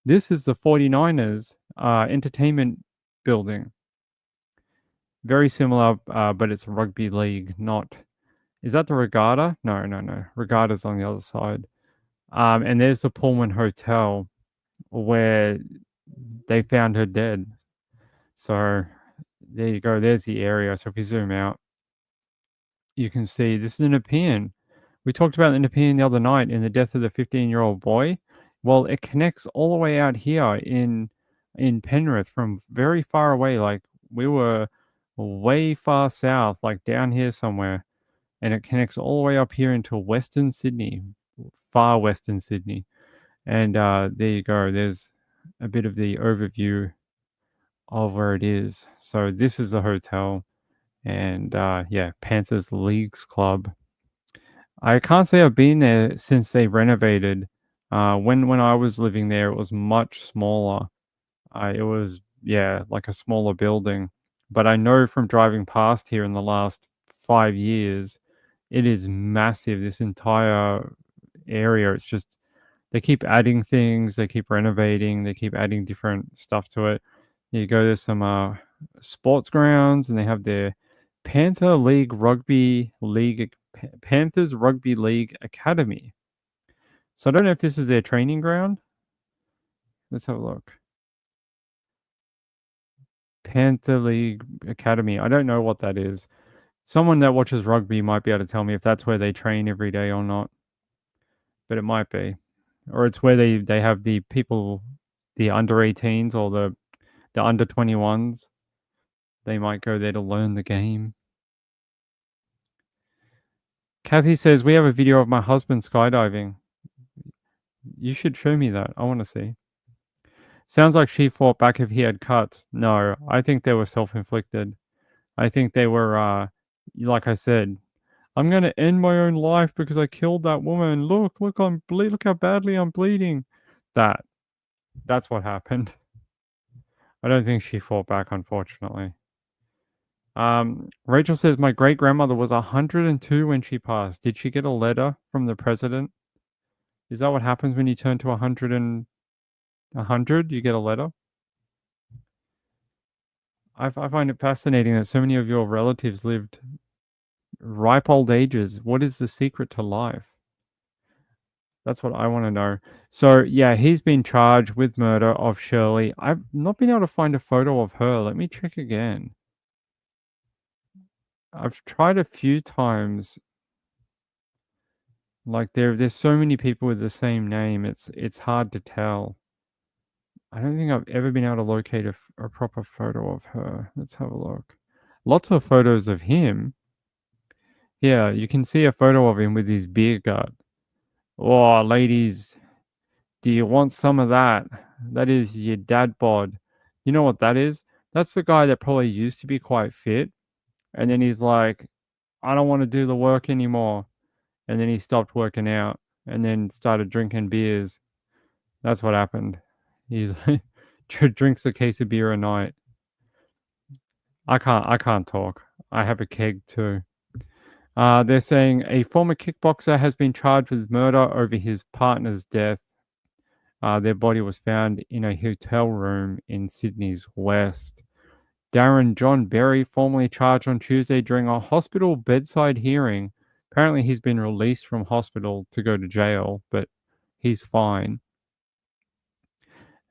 [SPEAKER 1] this is the 49ers entertainment building. Very similar, but it's a rugby league, not... Is that the Regatta? No. Regatta's on the other side. And there's the Pullman Hotel where they found her dead. So there you go. There's the area. So if you zoom out, you can see this is an Nepean. We talked about the Nepean the other night in the death of the 15-year-old boy. Well, it connects all the way out here in Penrith from very far away. Like, we were way far south, like down here somewhere. And it connects all the way up here into Western Sydney, far Western Sydney. And there you go. There's a bit of the overview of where it is. So this is the hotel. And yeah, Panthers Leagues Club. I can't say I've been there since they renovated. When I was living there, it was much smaller. It was, yeah, like a smaller building. But I know from driving past here in the last 5 years, it is massive. This entire area, it's just, they keep adding things, they keep renovating, they keep adding different stuff to it. There you go, there's some sports grounds, and they have their Panthers Rugby League Academy. So I don't know if this is their training ground. Let's have a look. Panther League Academy. I don't know what that is. Someone that watches rugby might be able to tell me if that's where they train every day or not. But it might be. Or it's where they have the people, the under 18s or the under 21s. They might go there to learn the game. Kathy says, we have a video of my husband skydiving. You should show me that. I want to see. Sounds like she fought back if he had cuts. No, I think they were self-inflicted. I think they were, like I said, I'm going to end my own life because I killed that woman. Look, look how badly I'm bleeding. That's what happened. I don't think she fought back, unfortunately. Rachel says, my great-grandmother was 102 when she passed. Did she get a letter from the president? Is that what happens when you turn to 100 and 100? You get a letter? I find it fascinating that so many of your relatives lived ripe old ages. What is the secret to life? That's what I want to know. So, yeah, he's been charged with murder of Shirley. I've not been able to find a photo of her. Let me check again. I've tried a few times. Like, there's so many people with the same name, it's hard to tell. I don't think I've ever been able to locate a proper photo of her. Let's have a look. Lots of photos of him. Yeah, you can see a photo of him with his beer gut. Oh, ladies, do you want some of that? That is your dad bod. You know what that is? That's the guy that probably used to be quite fit. And then he's like, I don't want to do the work anymore. And then he stopped working out and then started drinking beers. That's what happened. He's drinks a case of beer a night. I can't talk. I have a keg too. They're saying a former kickboxer has been charged with murder over his partner's death. Their body was found in a hotel room in Sydney's West. Darren John Berry, formerly charged on Tuesday during a hospital bedside hearing. Apparently he's been released from hospital to go to jail, but he's fine.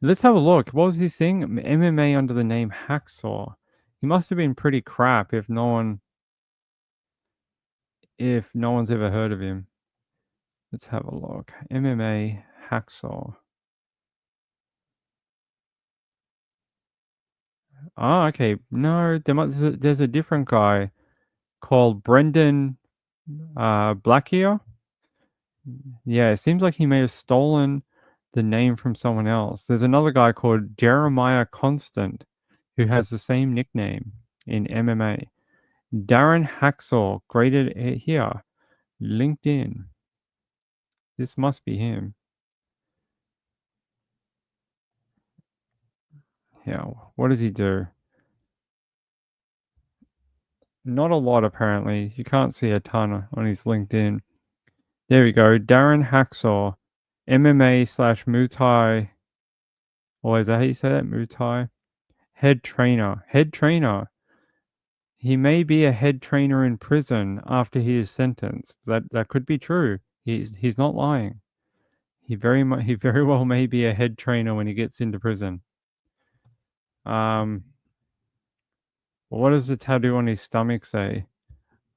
[SPEAKER 1] Let's have a look. What was he saying? MMA under the name Hacksaw. He must have been pretty crap if no one's ever heard of him. Let's have a look. MMA Hacksaw. Oh, okay. No, there's a different guy called Brendan Blackier. Yeah, it seems like he may have stolen the name from someone else. There's another guy called Jeremiah Constant who has the same nickname in MMA. Darren Hacksaw, graded here. LinkedIn. This must be him. Yeah, what does he do? Not a lot, apparently. You can't see a ton on his LinkedIn. There we go. Darren Hacksaw, MMA/Muay Thai. Or is that how you say that? Muay Thai? Head trainer. Head trainer. He may be a head trainer in prison after he is sentenced. That could be true. He's not lying. He very well may be a head trainer when he gets into prison. What does the tattoo on his stomach say?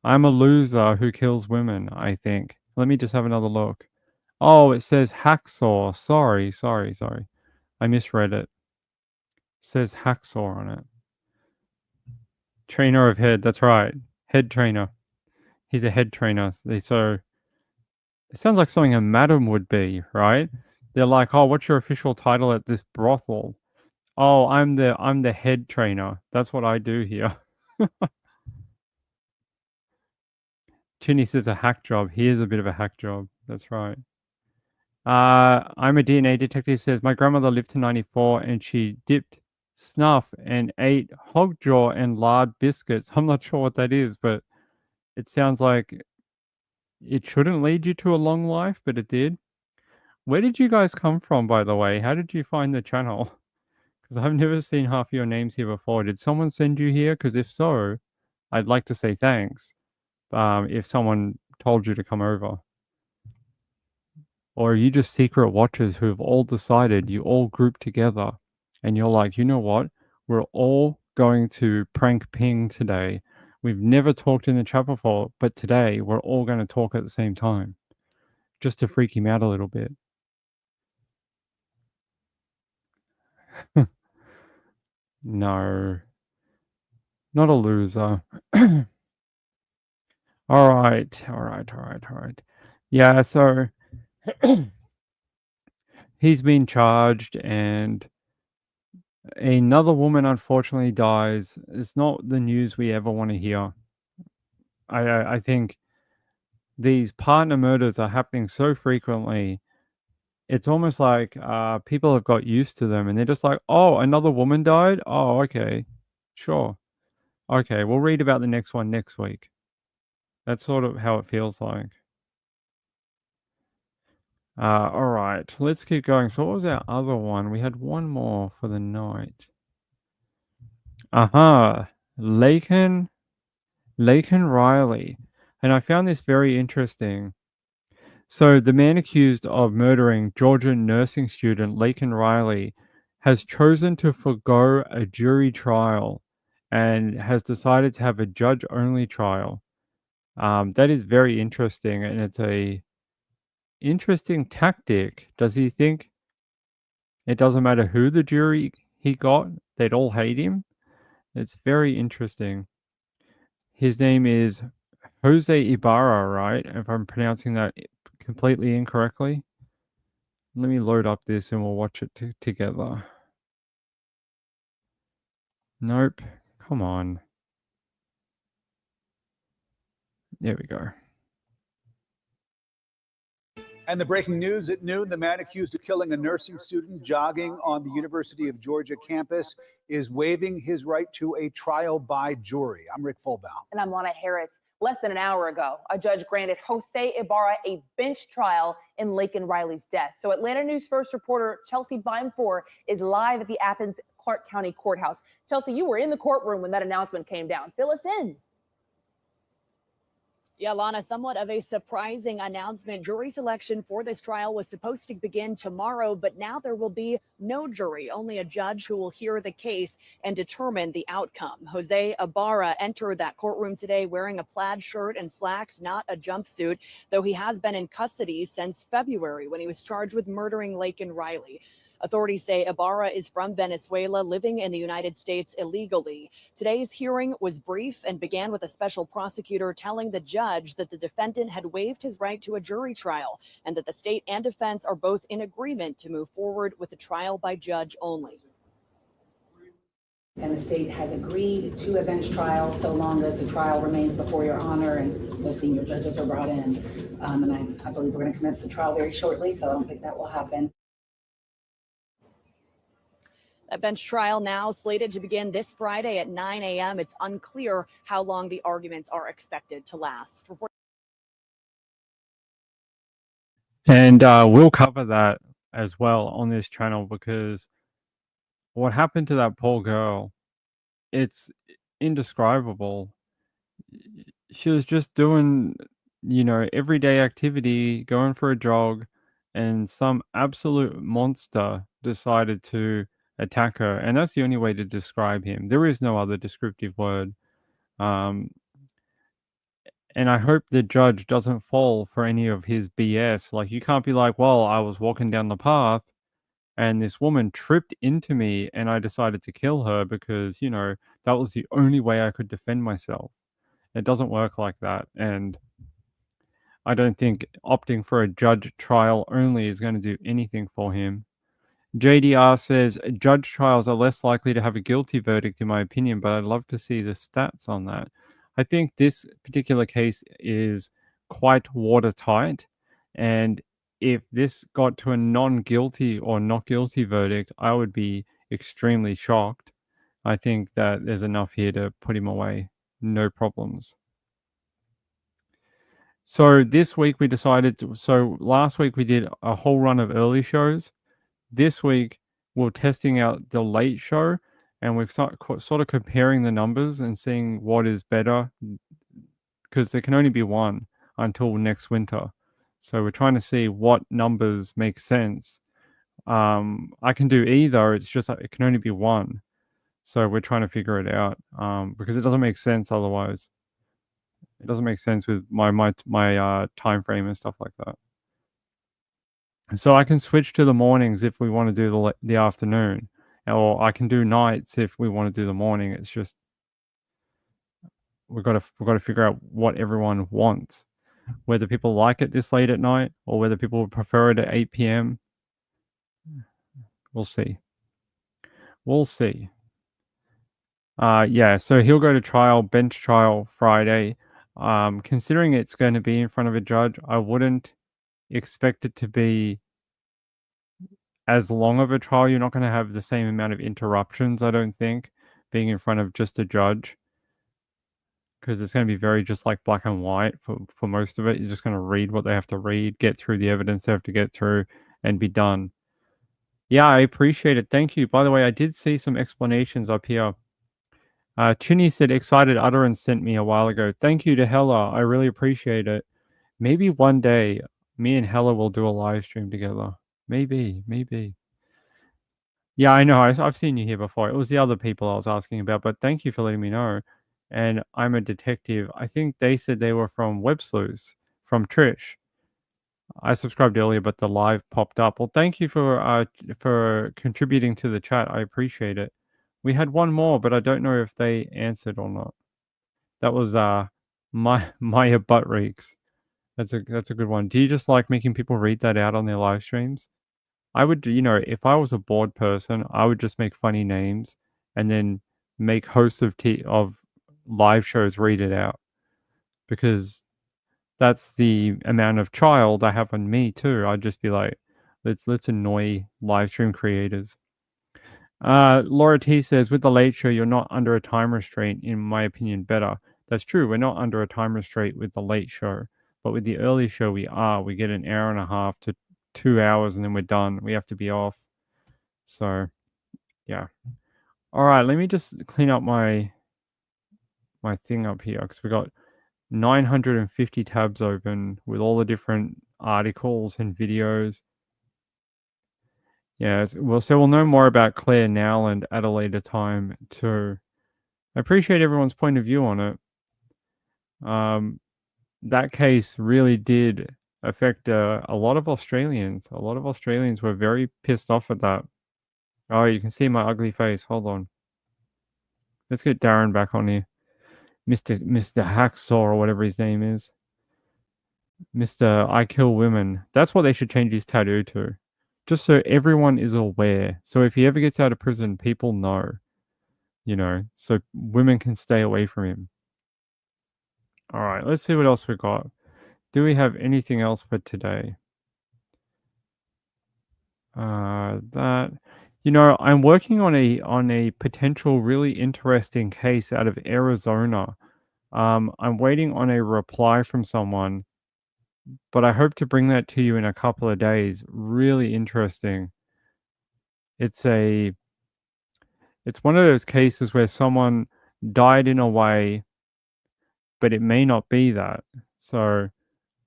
[SPEAKER 1] I'm a loser who kills women, I think. Let me just have another look. Oh, it says Hacksaw. Sorry. I misread it. It says Hacksaw on it. Trainer of head, that's right. Head trainer. He's a head trainer. So it sounds like something a madam would be, right? They're like, oh, what's your official title at this brothel? Oh, I'm the head trainer. That's what I do here. Chinny says a hack job. He is a bit of a hack job. That's right. I'm a DNA detective says my grandmother lived to 94 and she dipped snuff and ate hog jaw and lard biscuits. I'm not sure what that is, but it sounds like it shouldn't lead you to a long life, but it did. Where did you guys come from, by the way? How did you find the channel? Because I've never seen half of your names here before. Did someone send you here? Because if so, I'd like to say thanks. If someone told you to come over. Or are you just secret watchers who have all decided, you all group together and you're like, you know what? We're all going to prank Ping today. We've never talked in the chat before, but today we're all going to talk at the same time just to freak him out a little bit. No, not a loser. All right. Yeah, so he's been charged and another woman unfortunately dies. It's not the news we ever want to hear. I think these partner murders are happening so frequently. It's almost like people have got used to them and they're just like, oh, another woman died? Oh, okay. Sure. Okay, we'll read about the next one next week. That's sort of how it feels like. All right, let's keep going. So what was our other one? We had one more for the night. Laken Riley. And I found this very interesting. So the man accused of murdering Georgia nursing student Laken Riley has chosen to forgo a jury trial and has decided to have a judge-only trial. That is very interesting, and it's a interesting tactic. Does he think it doesn't matter who the jury he got, they'd all hate him? It's very interesting. His name is Jose Ibarra, right? If I'm pronouncing that completely incorrectly. Let me load up this and we'll watch it together. Nope. Come on. There we go.
[SPEAKER 9] And the breaking news at noon, the man accused of killing a nursing student jogging on the University of Georgia campus is waiving his right to a trial by jury. I'm Rick Fulbaum.
[SPEAKER 10] And I'm Lana Harris. Less than an hour ago, a judge granted Jose Ibarra a bench trial in Laken Riley's death. So Atlanta News First reporter Chelsea Beimfour is live at the Athens Clark County Courthouse. Chelsea, you were in the courtroom when that announcement came down. Fill us in.
[SPEAKER 11] Yeah, Lana, somewhat of a surprising announcement. Jury selection for this trial was supposed to begin tomorrow, but now there will be no jury, only a judge who will hear the case and determine the outcome. Jose Ibarra entered that courtroom today wearing a plaid shirt and slacks, not a jumpsuit, though he has been in custody since February when he was charged with murdering Laken Riley. Authorities say Ibarra is from Venezuela, living in the United States illegally. Today's hearing was brief and began with a special prosecutor telling the judge that the defendant had waived his right to a jury trial and that the state and defense are both in agreement to move forward with a trial by judge only.
[SPEAKER 12] And the state has agreed to a bench trial so long as the trial remains before your honor and no senior judges are brought in. And I believe we're going to commence the trial very shortly, so I don't think that will happen.
[SPEAKER 11] A bench trial now slated to begin this Friday at 9 a.m. It's unclear how long the arguments are expected to last.
[SPEAKER 1] And we'll cover that as well on this channel because what happened to that poor girl, it's indescribable. She was just doing, everyday activity, going for a jog, and some absolute monster decided to attack her, and that's the only way to describe him. There is no other descriptive word. And I hope the judge doesn't fall for any of his BS. Like, you can't be like, well, I was walking down the path and this woman tripped into me and I decided to kill her because, that was the only way I could defend myself. It doesn't work like that. And I don't think opting for a judge trial only is going to do anything for him. JDR says judge trials are less likely to have a guilty verdict, in my opinion, but I'd love to see the stats on that. I think this particular case is quite watertight, and if this got to a non-guilty or not guilty verdict, I would be extremely shocked. I think that there's enough here to put him away. No problems. So this week we decided to, so last week we did a whole run of early shows. This week, we're testing out the late show, and we're sort of comparing the numbers and seeing what is better, because there can only be one until next winter. So we're trying to see what numbers make sense. I can do either. It's just it can only be one. So we're trying to figure it out because it doesn't make sense otherwise. It doesn't make sense with my time frame and stuff like that. So I can switch to the mornings if we want to do the afternoon, or I can do nights if we want to do the morning. It's just we've got to figure out what everyone wants, whether people like it this late at night or whether people would prefer it at 8 p.m. We'll see. We'll see. Yeah, so he'll go to trial, bench trial Friday. Considering it's going to be in front of a judge, I wouldn't expect it to be as long of a trial. You're not going to have the same amount of interruptions, I don't think, being in front of just a judge, because it's going to be very just like black and white for most of it. You're just going to read what they have to read, get through the evidence they have to get through, and be done. Yeah, I appreciate it. Thank you. By the way, I did see some explanations up here. Chinny said excited utterance sent me a while ago. Thank you to Hella. I really appreciate it. Maybe one day me and Hella will do a live stream together. Maybe. Yeah, I know. I've seen you here before. It was the other people I was asking about, but thank you for letting me know. And I'm a detective. I think they said they were from Web Sleuths, from Trish. I subscribed earlier, but the live popped up. Well, thank you for contributing to the chat. I appreciate it. We had one more, but I don't know if they answered or not. That was Maya Butt Reeks. That's a good one. Do you just like making people read that out on their live streams? I would, if I was a bored person, I would just make funny names and then make hosts of live shows read it out, because that's the amount of child I have on me too. I'd just be like, let's annoy live stream creators. Laura T says, with the late show, you're not under a time restraint, in my opinion, better. That's true. We're not under a time restraint with the late show, but with the early show, we are. We get an hour and a half to 2 hours and then we're done. We have to be off. So, yeah. All right, let me just clean up my thing up here, because we got 950 tabs open with all the different articles and videos. Yeah, so we'll know more about Claire Nowland at a later time too. I appreciate everyone's point of view on it. That case really did affect a lot of Australians. A lot of Australians were very pissed off at that. Oh, you can see my ugly face. Hold on. Let's get Darren back on here. Mr. Hacksaw, or whatever his name is. Mr. I Kill Women. That's what they should change his tattoo to. Just so everyone is aware. So if he ever gets out of prison, people know. So women can stay away from him. All right, let's see what else we got. Do we have anything else for today? I'm working on a potential really interesting case out of Arizona. I'm waiting on a reply from someone, but I hope to bring that to you in a couple of days. Really interesting. It's one of those cases where someone died in a way, but it may not be that. So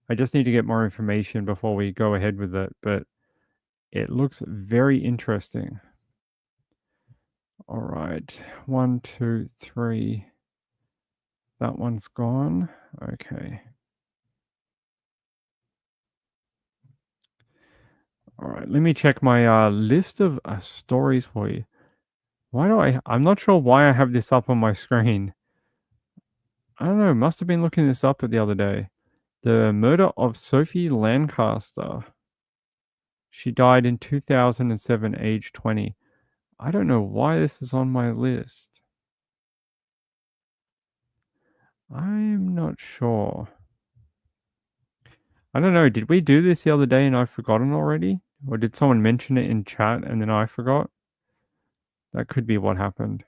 [SPEAKER 1] I just need to get more information before we go ahead with it, but it looks very interesting. All right, 1, 2, 3. That one's gone. Okay. All right, let me check my list of stories for you. I'm not sure why I have this up on my screen. I don't know, must have been looking this up the other day. The murder of Sophie Lancaster. She died in 2007, age 20. I don't know why this is on my list. I'm not sure. I don't know, did we do this the other day and I've forgotten already? Or did someone mention it in chat and then I forgot? That could be what happened.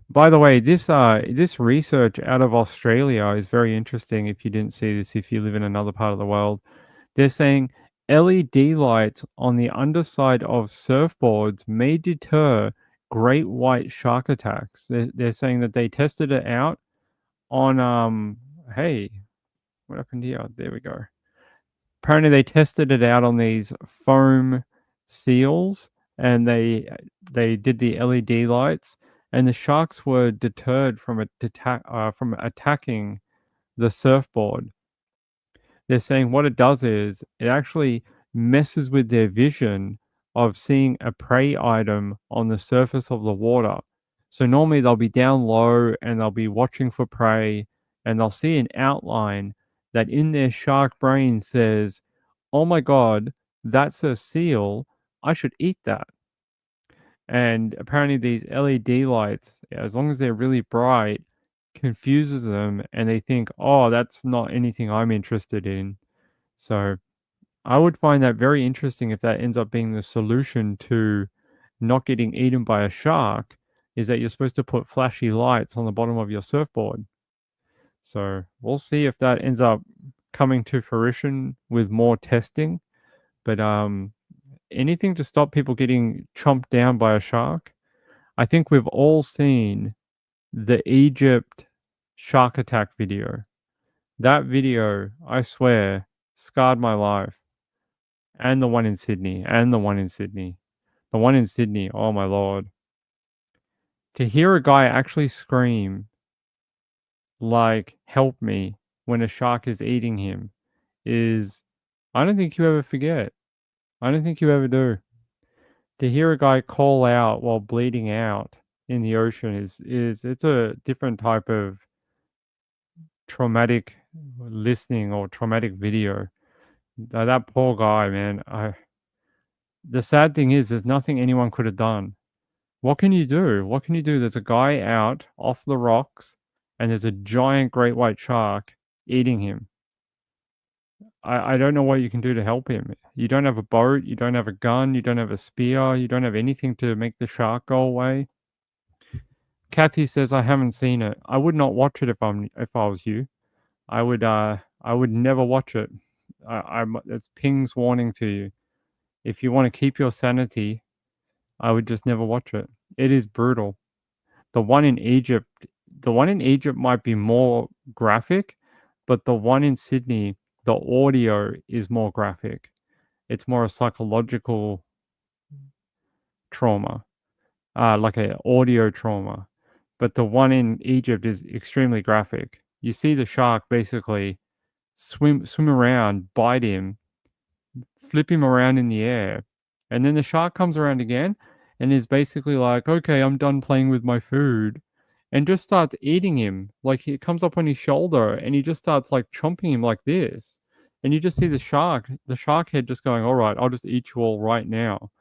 [SPEAKER 1] By the way, this research out of Australia is very interesting. If you didn't see this, if you live in another part of the world, they're saying LED lights on the underside of surfboards may deter great white shark attacks. They're saying that they tested it out on hey, what happened here? There we go. Apparently they tested it out on these foam seals, and they did the LED lights, and the sharks were deterred from attacking the surfboard. They're saying what it does is it actually messes with their vision of seeing a prey item on the surface of the water. So normally they'll be down low and they'll be watching for prey, and they'll see an outline that in their shark brain says, oh my God, that's a seal. I should eat that. And apparently these LED lights, as long as they're really bright, confuses them and they think, oh, that's not anything I'm interested in. So I would find that very interesting if that ends up being the solution to not getting eaten by a shark, is that you're supposed to put flashy lights on the bottom of your surfboard. So we'll see if that ends up coming to fruition with more testing. But anything to stop people getting chomped down by a shark. I think we've all seen the Egypt shark attack video. That video, I swear, scarred my life. And the one in Sydney, and the one in Sydney. The one in Sydney, oh my lord. To hear a guy actually scream, like, help me, when a shark is eating him, is, I don't think you ever forget. I don't think you ever do. To hear a guy call out while bleeding out in the ocean is it's a different type of traumatic listening or traumatic video. That poor guy, man. The sad thing is, there's nothing anyone could have done. What can you do? What can you do? There's a guy out off the rocks, and there's a giant great white shark eating him. I don't know what you can do to help him. You don't have a boat, you don't have a gun, you don't have a spear, you don't have anything to make the shark go away. Kathy says, I haven't seen it. I would not watch it if I was you. I would never watch it. It's Ping's warning to you. If you want to keep your sanity, I would just never watch it. It is brutal. The one in Egypt might be more graphic, but the one in Sydney, the audio is more graphic. It's more a psychological trauma, like an audio trauma. But the one in Egypt is extremely graphic. You see the shark basically swim around, bite him, flip him around in the air, and then the shark comes around again and is basically like, okay, I'm done playing with my food, and just starts eating him. Like, he comes up on his shoulder and he just starts like chomping him like this. And you just see the shark head just going, all right, I'll just eat you all right now.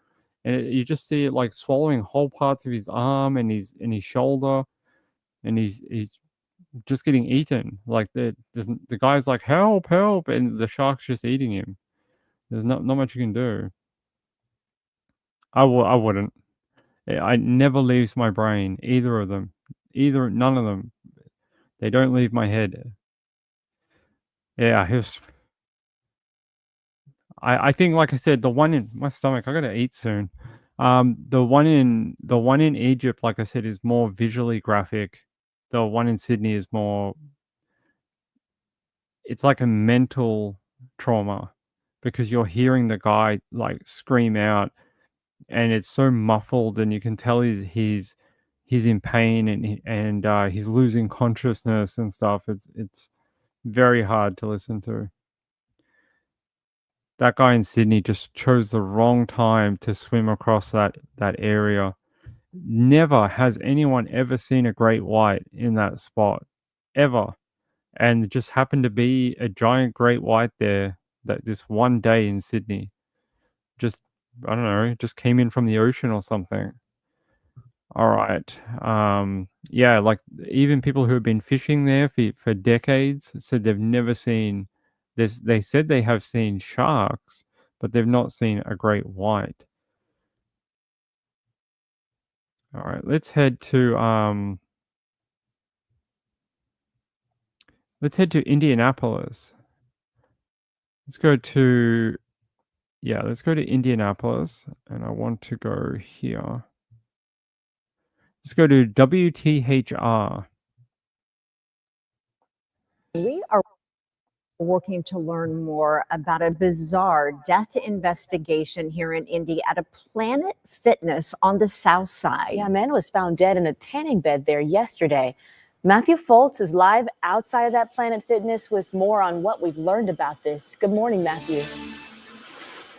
[SPEAKER 1] And you just see it like swallowing whole parts of his arm and his shoulder, and he's just getting eaten. Like the guy's like, help, and the shark's just eating him. There's not much you can do. I wouldn't. It never leaves my brain. Either of them. None of them. They don't leave my head. Yeah, I think, like I said, the one in my stomach, I gotta eat soon. The one in Egypt, like I said, is more visually graphic. The one in Sydney is more, it's like a mental trauma, because you're hearing the guy like scream out, and it's so muffled, and you can tell he's in pain, and he's losing consciousness and stuff. It's very hard to listen to. That guy in Sydney just chose the wrong time to swim across that area. Never has anyone ever seen a great white in that spot, ever. And it just happened to be a giant great white there this one day in Sydney. Just, I don't know, just came in from the ocean or something. All right. Yeah, like even people who have been fishing there for decades said they've never seen this. They said they have seen sharks, but they've not seen a great white. All right, let's head to Indianapolis. Let's go to Indianapolis, and I want to go here. Let's go to WTHR.
[SPEAKER 13] We are working to learn more about a bizarre death investigation here in Indy at a Planet Fitness on the south side.
[SPEAKER 14] Yeah, a man was found dead in a tanning bed there yesterday. Matthew Foltz is live outside of that Planet Fitness with more on what we've learned about this. Good morning, Matthew.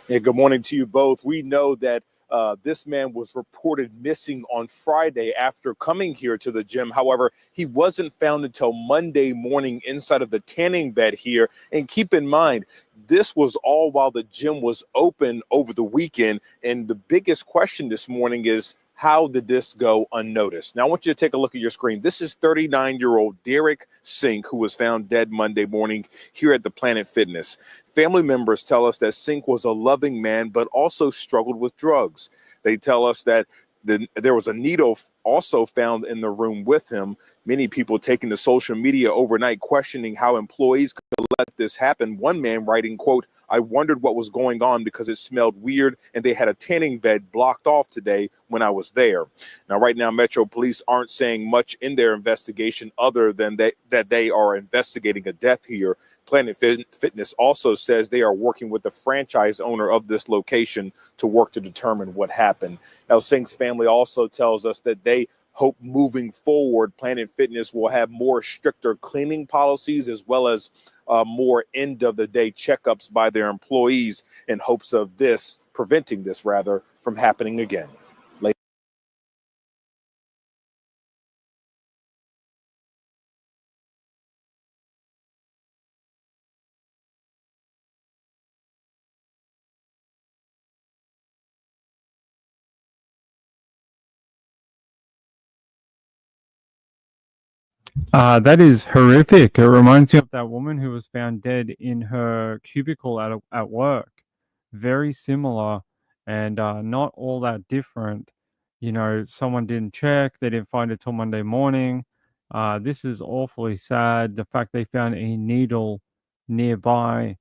[SPEAKER 15] Yeah, good morning to you both. We know that this man was reported missing on Friday after coming here to the gym. However, he wasn't found until Monday morning inside of the tanning bed here. And keep in mind, this was all while the gym was open over the weekend. And the biggest question this morning is, how did this go unnoticed? Now, I want you to take a look at your screen. This is 39-year-old Derek Sink, who was found dead Monday morning here at the Planet Fitness. Family members tell us that Sink was a loving man, but also struggled with drugs. They tell us that there was a needle also found in the room with him. Many people taking to social media overnight questioning how employees could let this happen. One man writing, quote, "I wondered what was going on because it smelled weird and they had a tanning bed blocked off today when I was there." Now, right now, Metro Police aren't saying much in their investigation other than that they are investigating a death here. Planet Fitness also says they are working with the franchise owner of this location to work to determine what happened. Now, Sink's family also tells us that they hope moving forward, Planet Fitness will have more stricter cleaning policies as well as more end-of-the-day checkups by their employees in hopes of preventing this from happening again.
[SPEAKER 1] That is horrific. It reminds me of that woman who was found dead in her cubicle at work. Very similar and not all that different. You know, someone didn't check. They didn't find it till Monday morning. This is awfully sad. The fact they found a needle nearby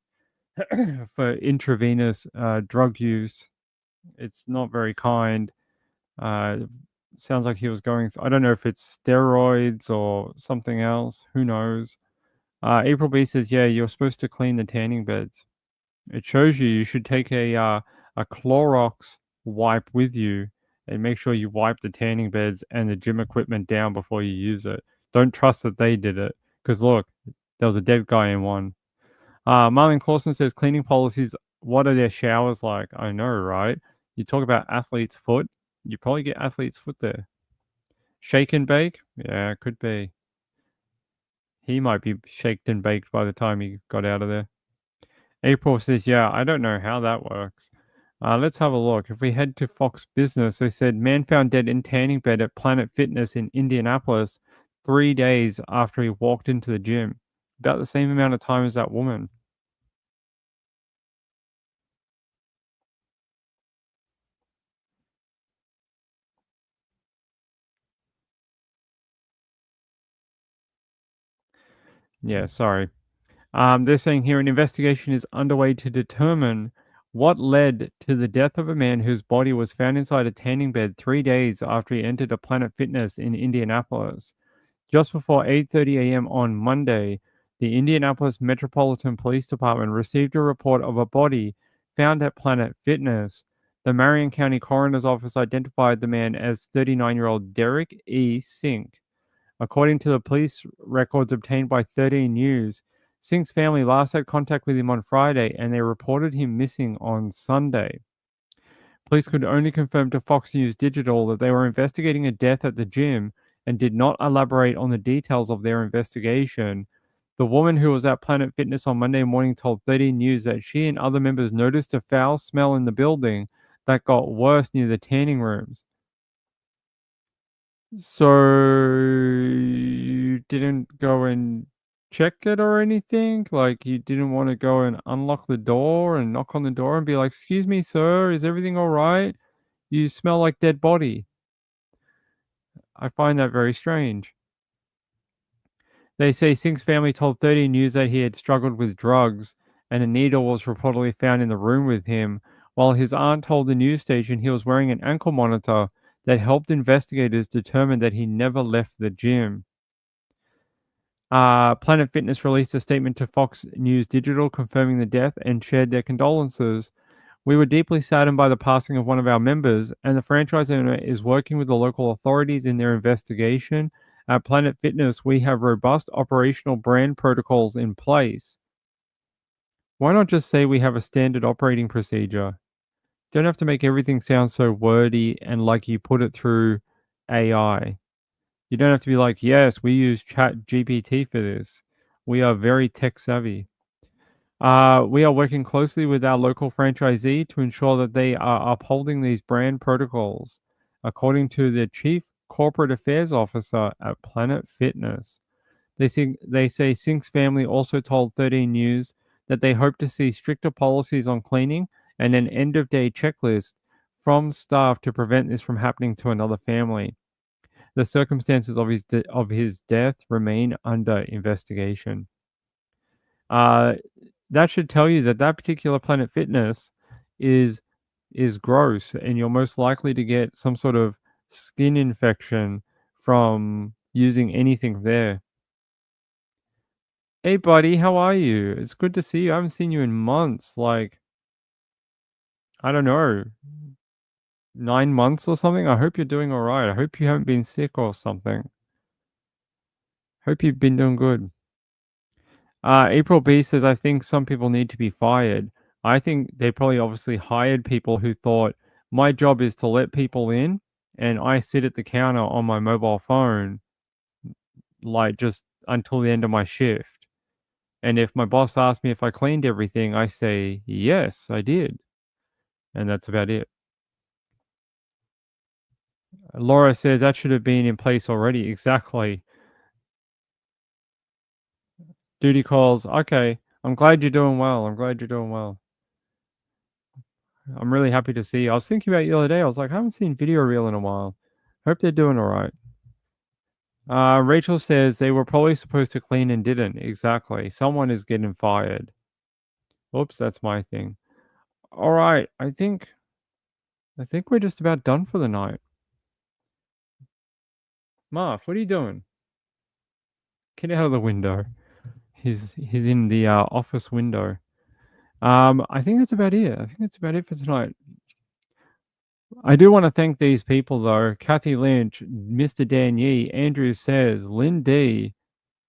[SPEAKER 1] for intravenous drug use. It's not very kind. Sounds like he was going. I don't know if it's steroids or something else. Who knows? April B says, "Yeah, you're supposed to clean the tanning beds. It shows you should take a Clorox wipe with you and make sure you wipe the tanning beds and the gym equipment down before you use it. Don't trust that they did it because look, there was a dead guy in one." Marlon Clausen says, "Cleaning policies. What are their showers like?" I know, right? You talk about athlete's foot. You probably get athlete's foot there. Shake and bake? Yeah, could be. He might be shaked and baked by the time he got out of there. April says, "Yeah, I don't know how that works." Let's have a look. If we head to Fox Business, they said, "Man found dead in tanning bed at Planet Fitness in Indianapolis 3 days after he walked into the gym." About the same amount of time as that woman. Yeah, sorry. They're saying here an investigation is underway to determine what led to the death of a man whose body was found inside a tanning bed 3 days after he entered a Planet Fitness in Indianapolis. Just before 8:30 a.m. on Monday, the Indianapolis Metropolitan Police Department received a report of a body found at Planet Fitness. The Marion County Coroner's Office identified the man as 39-year-old Derek E. Sink. According to the police records obtained by 13 News, Sink's family last had contact with him on Friday and they reported him missing on Sunday. Police could only confirm to Fox News Digital that they were investigating a death at the gym and did not elaborate on the details of their investigation. The woman who was at Planet Fitness on Monday morning told 13 News that she and other members noticed a foul smell in the building that got worse near the tanning rooms. So you didn't go and check it or anything? Like you didn't want to go and unlock the door and knock on the door and be like, "Excuse me, sir, is everything all right? You smell like dead body." I find that very strange. They say Sink's family told 13 News that he had struggled with drugs and a needle was reportedly found in the room with him, while his aunt told the news station he was wearing an ankle monitor that helped investigators determine that he never left the gym. Planet Fitness released a statement to Fox News Digital confirming the death and shared their condolences. "We were deeply saddened by the passing of one of our members, and the franchise owner is working with the local authorities in their investigation. At Planet Fitness, we have robust operational brand protocols in place." Why not just say we have a standard operating procedure? Don't have to make everything sound so wordy and like you put it through AI. You don't have to be like, "Yes, we use Chat GPT for this. We are very tech savvy." We are working closely with our local franchisee to ensure that they are upholding these brand protocols. according to the Chief Corporate Affairs Officer at Planet Fitness. They say Sink's family also told 13 News that they hope to see stricter policies on cleaning and an end-of-day checklist from staff to prevent this from happening to another family. The circumstances of his death remain under investigation. That should tell you that particular Planet Fitness is gross, and you're most likely to get some sort of skin infection from using anything there. Hey, buddy, how are you? It's good to see you. I haven't seen you in months. Like, I don't know, 9 months or something. I hope you're doing all right. I hope you haven't been sick or something. Hope you've been doing good. April B says, I think some people need to be fired. I think they probably obviously hired people who thought my job is to let people in and I sit at the counter on my mobile phone, like just until the end of my shift. And if my boss asks me if I cleaned everything, I say, yes, I did. And that's about it. Laura says that should have been in place already. Exactly. Duty calls. Okay. I'm glad you're doing well. I'm glad you're doing well. I'm really happy to see you. I was thinking about you the other day. I was like, I haven't seen Video Reel in a while. Hope they're doing all right. Rachel says they were probably supposed to clean and didn't. Exactly. Someone is getting fired. Oops, that's my thing. All right. I think we're just about done for the night. Marv, what are you doing? Get out of the window. He's in the office window. I think that's about it. I think that's about it for tonight. I do want to thank these people, though. Kathy Lynch, Mr. Dan Yee, Andrew Says, Lynn D,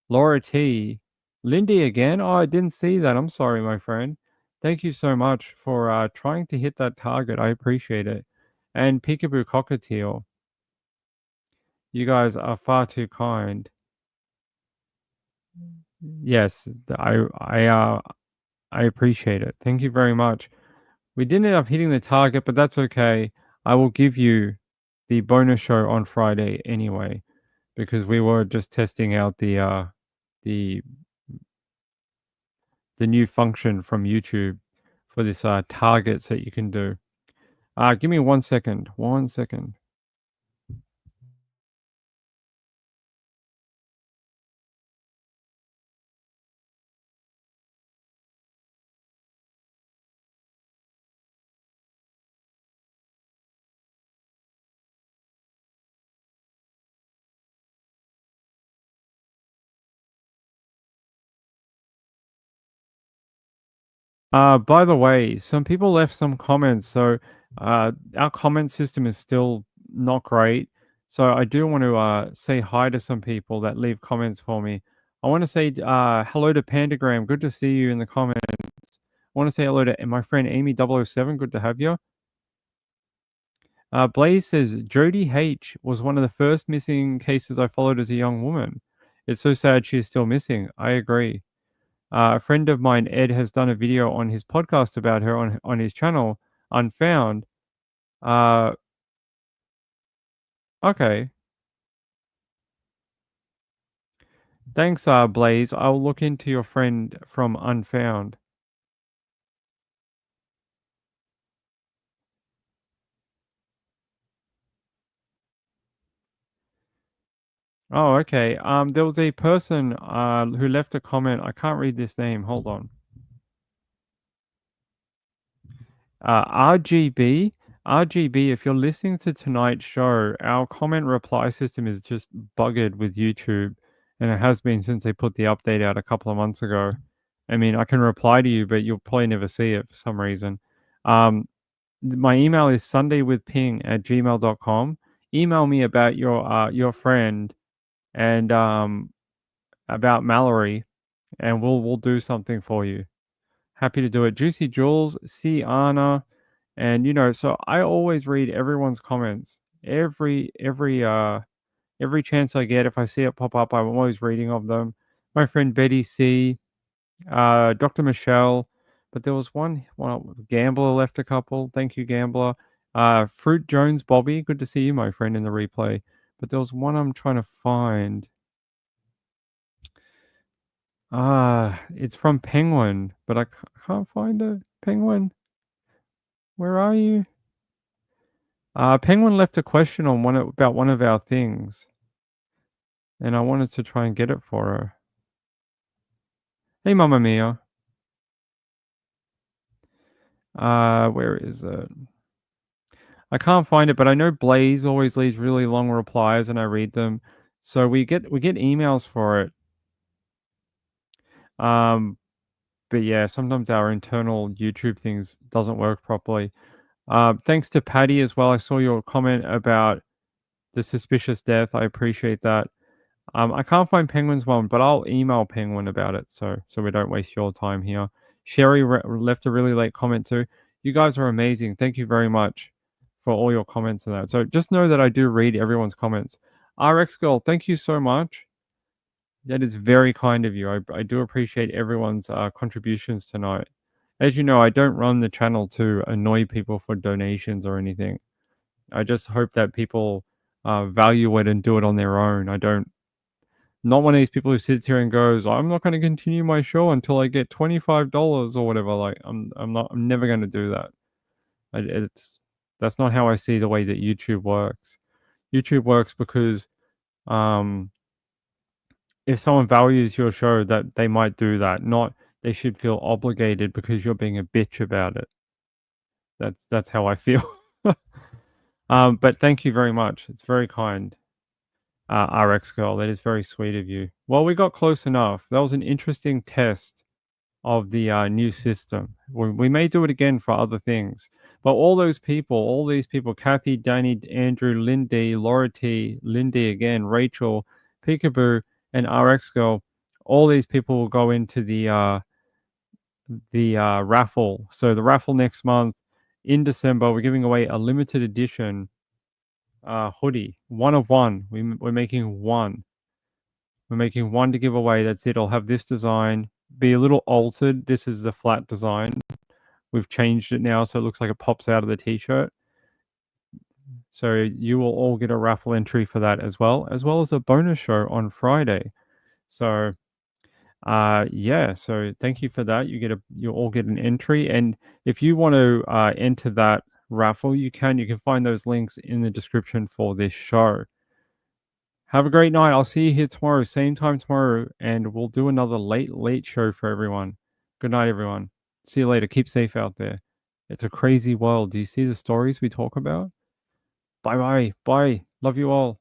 [SPEAKER 1] Laura T, Lindy again. Oh, I didn't see that. I'm sorry, my friend. Thank you so much for trying to hit that target. I appreciate it. And Peekaboo Cockatiel. You guys are far too kind. Yes, I appreciate it. Thank you very much. We didn't end up hitting the target, but that's okay. I will give you the bonus show on Friday anyway, because we were just testing out the new function from YouTube for this targets that you can do. Give me 1 second. 1 second. By the way, some people left some comments, so our comment system is still not great. So I do want to say hi to some people that leave comments for me. I want to say hello to Pandagram. Good to see you in the comments. I want to say hello to my friend Amy007. Good to have you. Blaze says Jody H was one of the first missing cases I followed as a young woman. It's so sad she is still missing. I agree. A friend of mine, Ed, has done a video on his podcast about her on his channel, Unfound. Okay. Thanks, Blaze. I'll look into your friend from Unfound. Oh, okay. There was a person who left a comment. I can't read this name. Hold on. RGB. RGB, if you're listening to tonight's show, our comment reply system is just buggered with YouTube, and it has been since they put the update out a couple of months ago. I mean, I can reply to you, but you'll probably never see it for some reason. My email is sundaywithping@gmail.com. Email me about your friend and about Mallory, and we'll do something for you. Happy to do it. Juicy Jules, C. Anna, and so I always read everyone's comments. Every chance I get, if I see it pop up, I'm always reading of them. My friend Betty C, Dr. Michelle, but there was one Gambler left a couple. Thank you, Gambler. Fruit Jones Bobby, good to see you, my friend, in the replay. But there was one I'm trying to find. It's from Penguin, but I can't find it. Penguin, where are you? Penguin left a question on about one of our things, and I wanted to try and get it for her. Hey, Mamma Mia. Where is it? I can't find it, but I know Blaze always leaves really long replies, and I read them. So we get emails for it. But yeah, sometimes our internal YouTube things doesn't work properly. Thanks to Patty as well. I saw your comment about the suspicious death. I appreciate that. I can't find Penguin's one, but I'll email Penguin about it so we don't waste your time here. Sherry left a really late comment too. You guys are amazing. Thank you very much for all your comments and that. So just know that I do read everyone's comments. RX Girl, thank you so much. That is very kind of you. I do appreciate everyone's contributions tonight. As you know, I don't run the channel to annoy people for donations or anything. I just hope that people value it and do it on their own. Not one of these people who sits here and goes, I'm not going to continue my show until I get $25 or whatever. Like, I'm never going to do that. That's not how I see the way that YouTube works. YouTube works because if someone values your show, that they might do that. Not they should feel obligated because you're being a bitch about it. That's how I feel. But thank you very much. It's very kind. RX Girl, that is very sweet of you. Well, we got close enough. That was an interesting test of the new system. We may do it again for other things. But all these people, Kathy, Danny, Andrew, Lindy, Laura T, Lindy again, Rachel, Peekaboo, and RX Girl, all these people will go into the raffle. So the raffle next month in December, we're giving away a limited edition hoodie, one of one. We're making one. We're making one to give away. That's it. I'll have this design, be a little altered. This is the flat design. We've changed it now so it looks like it pops out of the t-shirt. So you will all get a raffle entry for that as well as a bonus show on Friday. So yeah, so thank you for that. You all get an entry, and if you want to enter that raffle, you can find those links in the description for this show. Have a great night. I'll see you here tomorrow, same time tomorrow, and we'll do another late show for everyone. Good night, everyone. See you later. Keep safe out there. It's a crazy world. Do you see the stories we talk about? Bye. Love you all.